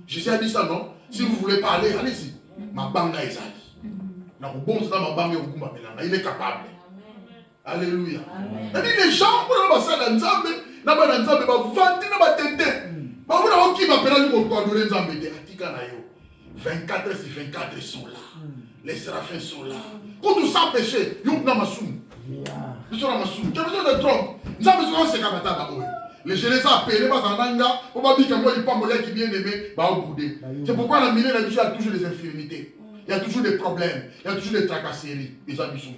Jésus a dit ça, non? Si vous voulez parler, allez-y. Il est capable. Alléluia. Il dit les gens, les 24 sur 24 ils sont là. Les séraphins sont là. Quand tout ça péché, ils sont dans ma soum. Ils sont dans ma soum. Tu as besoin de trompe. Nous avons besoin de se capater. Les jeunes sont appelés, les bazananga, pour pas dire que moi, il n'y a pas de qui bien aimé, bah au boudé. C'est pourquoi la milieu, il y a toujours des infirmités. Il y a toujours des problèmes. Il y a toujours des tracasseries. Les amis sont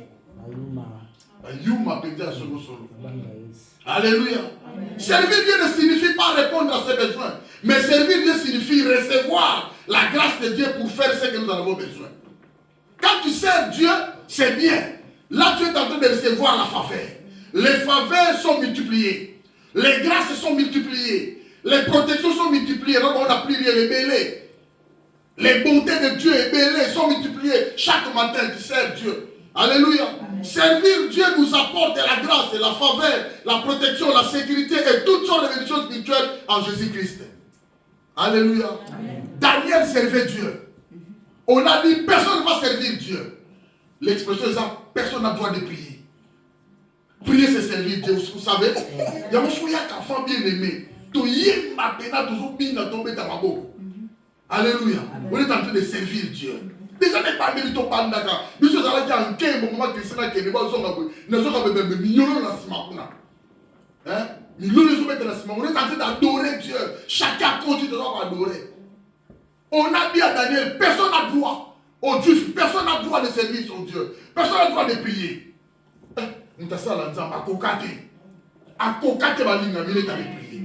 Alléluia. Servir Dieu ne signifie pas répondre à ses besoins. Mais servir Dieu signifie recevoir la grâce de Dieu pour faire ce que nous avons besoin. Quand tu sers Dieu, c'est bien. Là, tu es en train de recevoir la faveur. Les faveurs sont multipliées. Les grâces sont multipliées. Les protections sont multipliées. Donc, on a prié les bélés. Les bontés de Dieu et bélés sont multipliées chaque matin tu sers Dieu. Alléluia. Servir Dieu nous apporte la grâce et la faveur, la protection, la sécurité et toutes sortes de bénédictions spirituelles en Jésus-Christ. Alléluia. Amen. Daniel servait Dieu. On a dit personne ne va servir Dieu. L'expression est ça, personne n'a droit de prier. Prier c'est servir Dieu. Vous savez, il y a un enfant bien aimé. Alléluia. On est en train de servir Dieu. Déjà, n'est pas mérité par Ndaka. Nous sommes allés à un quai, moment que c'est là que nous sommes allés millions de ciment. Hein? Millions de ciment. On est en train d'adorer Dieu. Chacun continue de adorer. On a dit à Daniel, personne n'a droit au Juif, personne n'a droit de servir son Dieu. Personne n'a droit de prier. On t'a ça là, à Kokate. À Kokate, il est allé prier.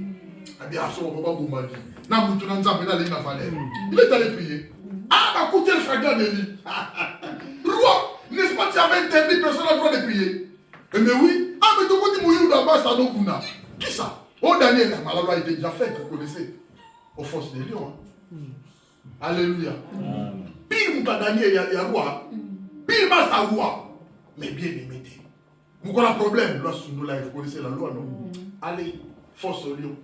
Il est allé prier. Ah, bah, écoutez le fragment de lui. Roi, n'est-ce pas, tu avais interdit, personne n'a le droit de prier. Mais oui. Ah, mais tout le monde dit, d'abord, ça n'a pas. Qui ça? Oh, Daniel, la loi a été déjà faite, vous connaissez. Aux forces des lions. Alléluia. Pire, Daniel, il y a roi. Pire, c'est un roi. Mais bien aimé. Vous connaissez le problème. Vous connaissez la loi, non? Allez, force aux lions.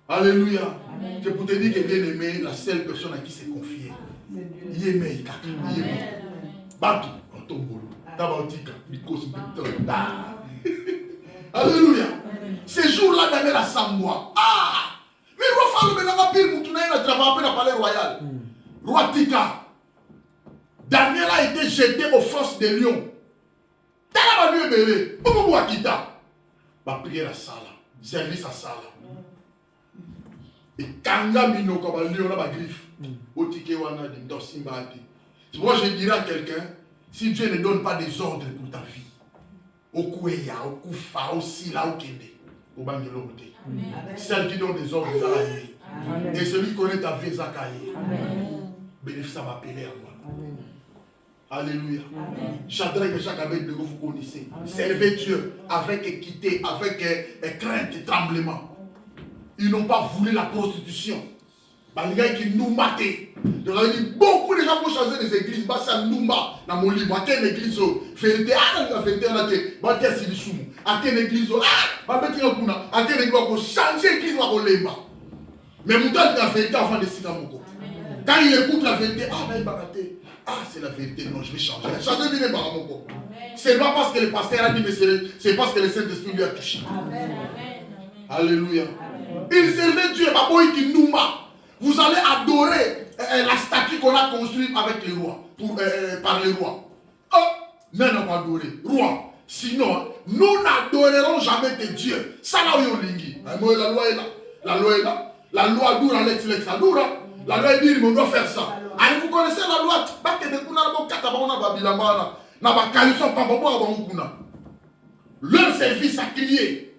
Alléluia. C'est pour te dire que bien aimé, la seule personne à qui s'est confié. Il est aimé, il est aimé. Batou, on tombe. Tabatika, Mikos, Alléluia. Ces jours-là, Daniel a 100 mois. Ah! Mais le roi Pharaon, maintenant, il a travaillé dans le palais royal. Roi Tika. Daniel a été jeté aux forces des lions. T'as la mieux belé. Pourquoi Akita? Va prier la salle. Service à salle. Et Kanga Mino, comme un lion, là, ma griffe. Au ticket, wana, dans Simbati. Moi, je dirais à quelqu'un, si Dieu ne donne pas des ordres pour ta vie, au Kouéya, au Koufa, au Sila, au Kende, au Bangelo, celle qui donne des ordres, vous allez. Et celui qui connaît ta vie, Zakaï. Bénéfice à m'appeler à moi. Alléluia. Shadrach et Meshach avec vous connaissez. Servez Dieu avec équité, avec crainte et tremblement. Ils n'ont pas voulu la prostitution. Les gars qui nous maté. Beaucoup de gens vont changer des églises. Ça nous bat dans mon livre. À quelle église? Vérité. Ah, la vérité, on a dit. À quelle église? Ah, à quelle église? On changer l'église. Mais mon temps, la vérité avant de Sinamoko. Quand il écoute la vérité, ah, mais il va rater. Ah, c'est la vérité. Non, je vais changer. Changer vient par Amoko. C'est pas parce que le pasteur a dit, mais c'est parce que le Saint-Esprit lui a touché. Alléluia. Il servait Dieu, vous allez adorer la statue qu'on a construite avec les rois, par les rois. Oh, mais on va adorer. Roi. Sinon, nous n'adorerons jamais tes dieux. Ça là où on lingi. La loi est là. La loi est là. La loi dure à l'ex. La loi dit on doit faire ça. Allez, vous connaissez la loi. Leur service a crié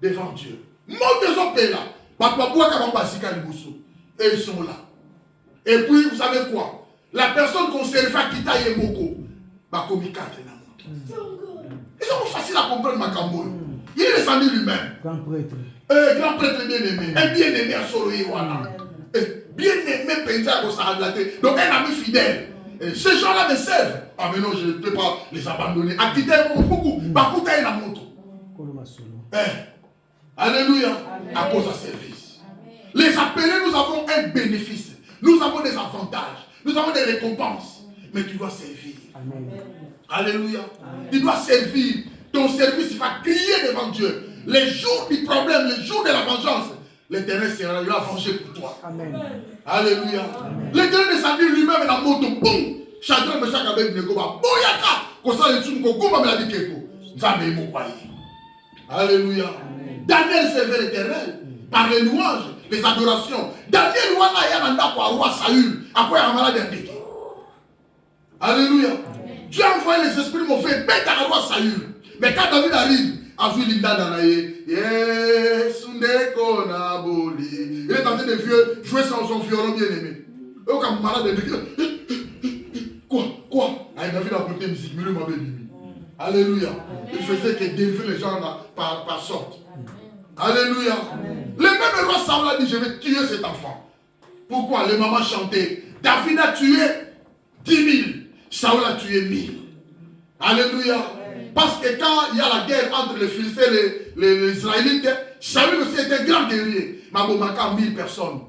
devant Dieu. Montez au pays là. Et ils sont là. Et puis, vous savez quoi? La personne qu'on servait à Kita Yemoko, bah, comme il cadre dans le monde. Ils sont faciles à comprendre, ma camboule. Il est descendu lui-même. Grand prêtre. Grand prêtre bien-aimé. Un bien-aimé à Soloï, voilà. Bien-aimé, Penza, donc un ami fidèle. Ces gens-là me servent. Ah, mais non, je ne peux pas les abandonner. À quitter beaucoup. Bakuta et la moto. Alléluia. À cause de service. Les appelés, nous avons un bénéfice. Nous avons des avantages. Nous avons des récompenses. Mais tu dois servir. Amen. Alléluia. Amen. Tu dois servir. Ton service, il va crier devant Dieu. Les jours du problème, les jours de la vengeance, l'Éternel sera là à venger pour toi. Amen. Alléluia. L'Éternel descendu lui-même dans la moto. Boum. Chadra me chaque avec Nego. Boyaka. Comme ça, les trucs qu'on va me dire que Alléluia. Daniel servait l'Éternel par les louanges, les adorations. Daniel wana yananda kwa roi Saül. Après un malade indiqué. Alléluia. Dieu a envoyé les esprits mauvais bête à roi Saül. Mais quand David arrive, a vu Linda Danaïe. Il est en train de jouer son violon bien aimé. Et comme malade indiqué. Quoi? David a écouté musique, mais lui m'avait dit. Alléluia. Il faisait que dévier les gens par sorte. Alléluia. Le même roi Saül a dit, je vais tuer cet enfant. Pourquoi? Les mamans chantaient. David a tué 10 000. Saül a tué 1000. Alléluia. Parce que quand il y a la guerre entre les Philistins et les Israélites, Saül aussi était un grand guerrier. Mais il y a 1000 personnes.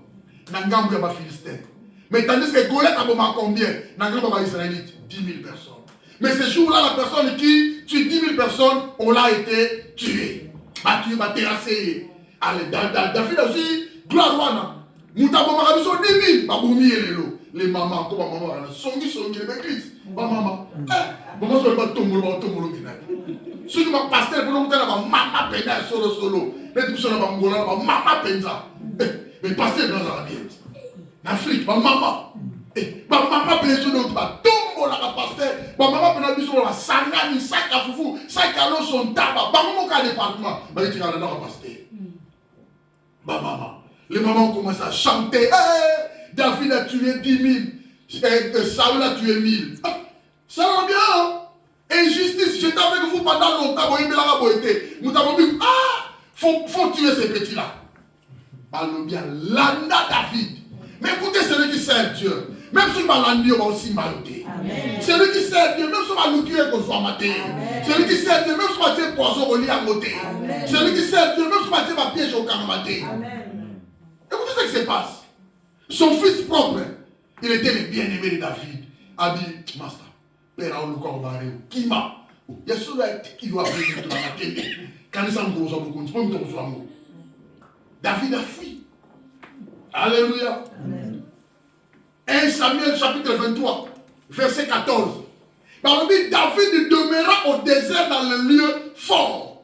Nangam pas Philistins. Mais tandis que Goliath a combien? Nangam pas Israélite. 10 000 personnes. Mais ce jour-là, la personne qui tue 10 000 personnes, on l'a été tué. Battu, terrassé. Allez, David aussi, gloire wana. Moutaboma Rabiso 10 000. Baboumi et les mamans, comme maman, songi, l'église. Maman. Maman, c'est pas tombolo. Si tu vas passer, pour nous dire, maman pena solo. Mais tu sois là, maman penza. Mais passer dans la vie. L'Afrique, maman. Maman pena solo, tombo la pasteur. Maman pena biso la sangani, sac à foufou, sac à l'eau, son tabac. Maman, mon département. Mais tu vas là dans la pasteur. Maman. Les mamans ont commencé à chanter. David a tué 10 000. Saül a tué 1000. Ça va bien, hein? Injustice, j'étais avec vous pendant longtemps. Nous avons dit, faut tuer ces petits-là. Parlons bien, l'anda David. Mais écoutez, celui qui sert Dieu, même si Malandi, on va aussi maloter. Celui qui sert Dieu, même si Malouki est qu'on soit maté. Celui qui sert Dieu, même si on va poison au lit à côté. Celui qui sert Dieu, même si on va piège au caramaté. Écoutez ce qui se passe. Son fils propre, il était le bien-aimé de David. A dit, Master, Père Aoluka Obareo, Kima, il y a celui qui doit venir dans la télé. Quand il s'en va, David a fui. Alléluia. 1 Samuel chapitre 23, verset 14. David demeura au désert dans le lieu fort.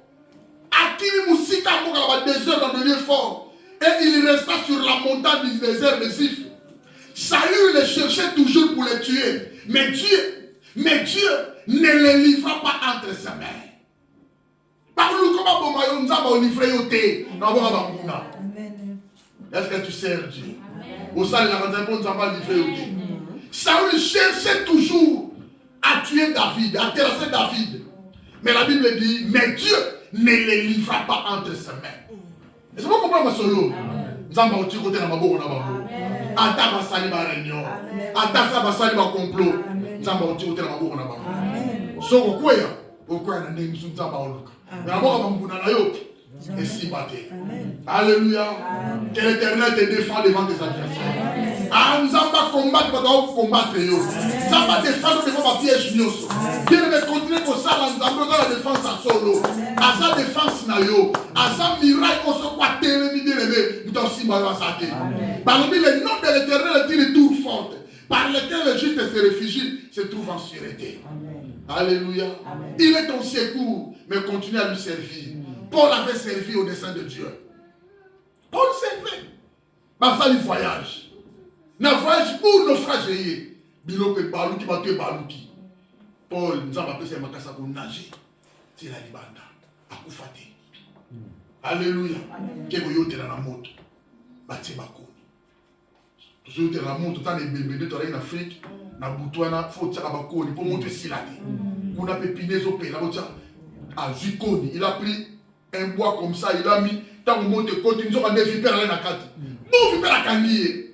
Akimi Moussika Moukaba désert dans le lieu fort. Et il resta sur la montagne du désert de Ziph. Saül les cherchait toujours pour les tuer. Mais Dieu ne les livra pas entre ses mains. Est-ce que tu sers Dieu? Au sein de la réponse, ça va livrer au Dieu. Saül cherchait toujours à tuer David, à terrasser David. Mais la Bible dit, mais Dieu ne les livra pas entre ses mains. Est-ce que vous comprenez ma solo? Nous avons un côté dans ma boue, Ata basali ba réunion. Ata sa basali ba complot. Nous avons un côté dans ma boue, so okoya na ndenge nous avons oluka. Mais d'abord on va na yo. Et si baté. Alléluia. Que l'Éternel te défend devant tes adversaires. Nous allons pas combattre pour combattre yo. Nous allons pas défendre devant ma piège nyoso. Dieu va continuer pour ça, nous avons besoin de la défense à solo. À sa défense na yo. À sa miracle qu'on se croit télémi d'élevé. Nous t'en si malheur à sa tête. Parmi les noms de l'Éternel est une tour forte. Par lequel le juste se réfugie, se trouve en sûreté. Alléluia. Il est ton secours, mais continue à lui servir. Paul avait servi au dessein de Dieu. Paul servait. Par ça, il voyage. Le voyage pour naufrager. Biloke Balouki, Balouki, Balouki. Paul nous a appelé ses makasa pour nager. C'est la libanda. À Koufate. Alléluia. Qu'est-ce que tu as dans la moto? Bati Bako. Toujours tu as dans la moto, tu as des bébés, tu as en Afrique. Na Boutouana, faut tirer Bako. Pour montrer si la vie. On a pépiné au pays. Il a pris un bois comme ça, il a mis, tant que monte côté, nous avons des vipères à la carte. Bon, vipère à Kanye.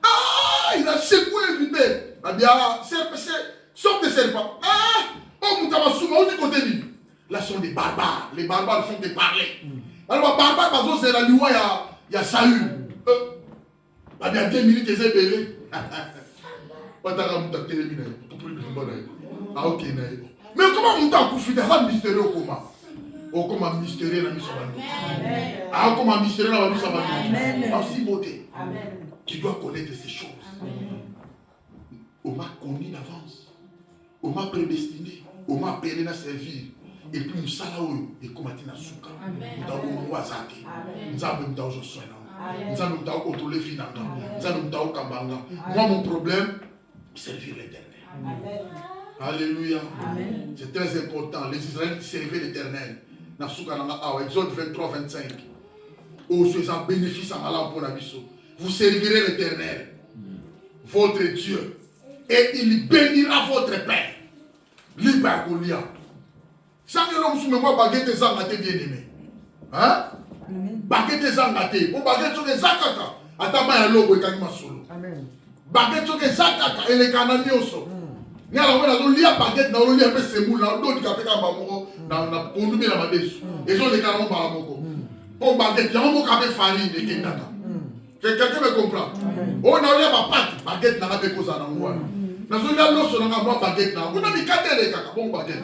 Ah, il a secoué le vipère. Ah bien, sorte de serpent. Ah, oh, Moutamasouma, où tu côté lui? Là, ce sont des barbares. Les barbares font des parler. Alors, les barbares, parce que c'est la loi, il y a Saül. Ah bien, 2 minutes, ils sont belés. Ah, ok, mais comment on t'a confié dans le mystérieux comment? Oh, comment mystérieux dans le mystérieux? Ah, comment mystérieux dans le mystérieux? Aussi beauté. Tu dois connaître ces choses. On m'a connu d'avance. On m'a prédestiné. On m'a appelé à servir. Et puis, nous sommes et comment tu n'as souka. Nous avons un wazate. Nous avons un soin. Nous avons un contrôle final. Nous avons un kambanga. Moi, mon problème, servir l'Éternel. Alléluia. C'est très important. Les Israélites servaient l'Éternel. Exode 23, 25. Oh, c'est un bénéfice à Allah pour la vie. Vous servirez l'Éternel, votre Dieu, et il bénira votre Père. Libagolia. Sans que l'homme sous moi baguette et zangaté bien aimé. Hein? Baguette et zangaté. Ou baguette sur les zakaka. Atama ya lobo et kanima solo. Baguette sur les zakaka et les cananioso. Ni alors on a lia baguette na on lia pe semou na do di kapeka bamoko na pondumi na madesu. Et on les canons par la moko. Pour baguette, il y a un mot qui farine de Kendaka. Quelqu'un me comprend? On a eu ma pâte, baguette n'a pas de cause à l'envoi. Nous avons l'os sur la baguette. On a mis 4 de caca, bon baguette.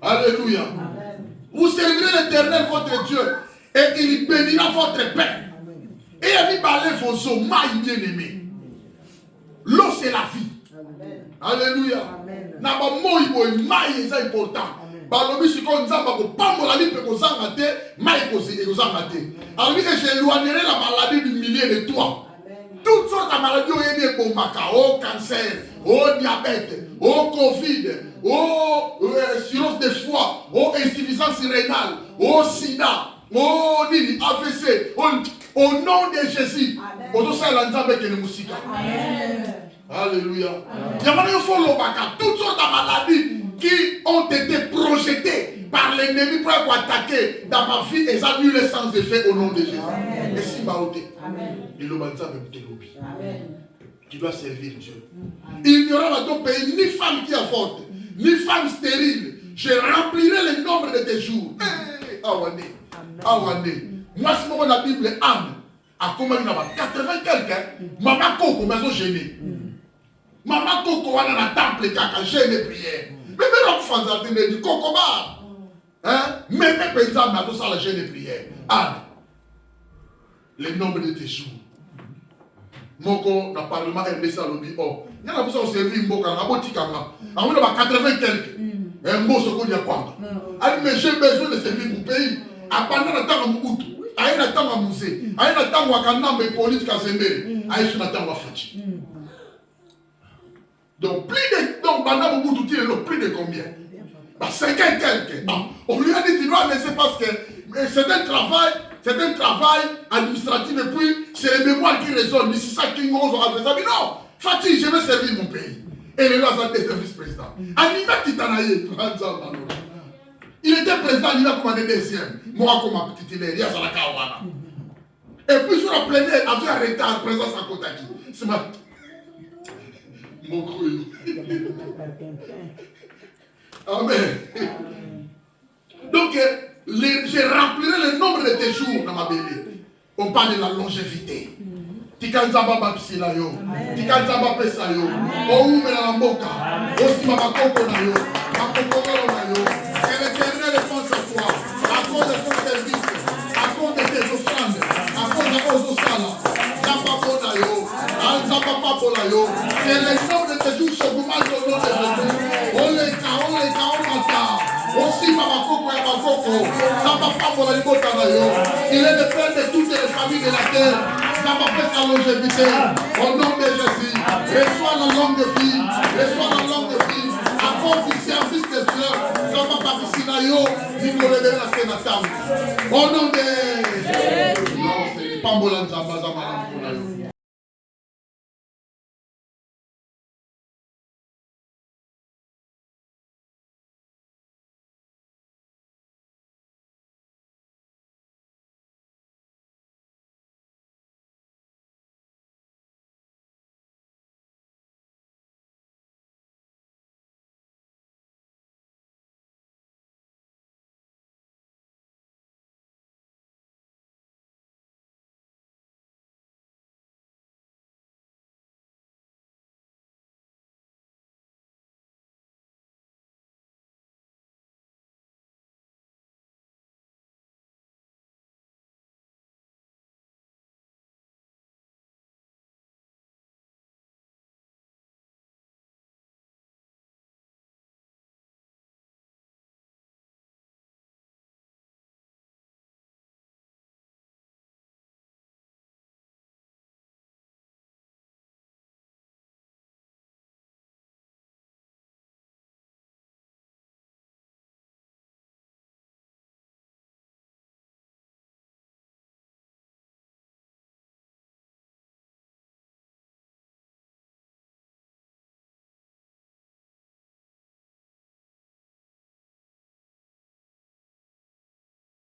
Alléluia. Vous servirez l'Éternel, votre Dieu, et il bénira votre paix. Et il va aller vos os, maille bien aimé. L'eau, c'est la vie. Alléluia. N'a pas mot, maille, c'est important. Balobi siko nzamba ko pambola lipe ko zanga te mai ko zanga te. Alors j'éloignerai la maladie du milieu de toi. Toutes sortes de maladies au yébi bombaka, au cancer, au diabète, au covid, au cirrhose de foie, au insuffisance rénale, au sida, au nini AVC, au nom de Jésus. Au ça la nzamba ke ne musika. Alléluia. Yamana faut lobaka toutes sortes de maladies qui ont été projetés par l'ennemi pour attaquer dans ma vie et ça nul sans effet au nom de Jésus. Et si baoté, tu dois servir Dieu. Il n'y aura dans ton pays ni femme qui avorte, ni femme stérile. Je remplirai le nombre de tes jours. Moi, si on la Bible Anne, à combien il y a 80 quelqu'un, maman Coco m'a gêné. Maman Coco a dans la temple qui gêné prière. Mais même enfants ont dit Cocoba. Hein? Même les paysans ont tout ça la chaîne de prière. Anne, le nombre de tes jours. Moko, dans le Parlement RDC, il dit oh, il y a besoin de servir Mboka, il y a besoin de 80 quelques. Un mot, ce qu'on dit à quoi? Mais j'ai besoin de servir mon pays. Pendant le temps à Mobutu, à un temps à Mousset, à un temps à Kanam et politique à Zembé, à un temps à Fati. Donc, pendant Mobutu, tu es le prix de combien? 50 quelques. On lui a dit, tu dois laisser parce que c'est un travail administratif et puis c'est les mémoires qui résonnent. Mais c'est ça qui nous aura fait ça. Mais non, Fatih, je vais servir mon pays. Et les lois ont été vice-président. Anima Titanaye, il était président, il a commandé deuxième. Moi, comme titulaire, il y a ça la Kawana. Et puis, sur la plénière, avait arrêté en présence à Kotaki. C'est ma. Mon cru. Amen. Donc, je remplirai le nombre de tes jours dans ma bébé. On parle de la longévité. Tikanzaba babisila yo. Tikanzaba pesa yo. Oume na mboka. Osi makoko na yo. Makoko na yo. Que l'Éternel pense à toi. À cause de ton service. À cause de tes offrandes. À cause de vos ossalas. Zapa na yo. Zapa papola yo. Que le nom de tes jours s'augmente au nom de Jésus. Oleka. Aussi Makoko et Makoko. Zapa papola libota na yo. Il est le père de toutes les familles de la terre. Ça va faire sa longévité. Au nom de Jésus, reçois la longue vie. Reçois la longue vie. À cause du service de Dieu, ça va pas ici là, yo. Nicolas de la Sénatame. Au nom de Jésus. Non, c'est pas Mbolan Zamba Zamba.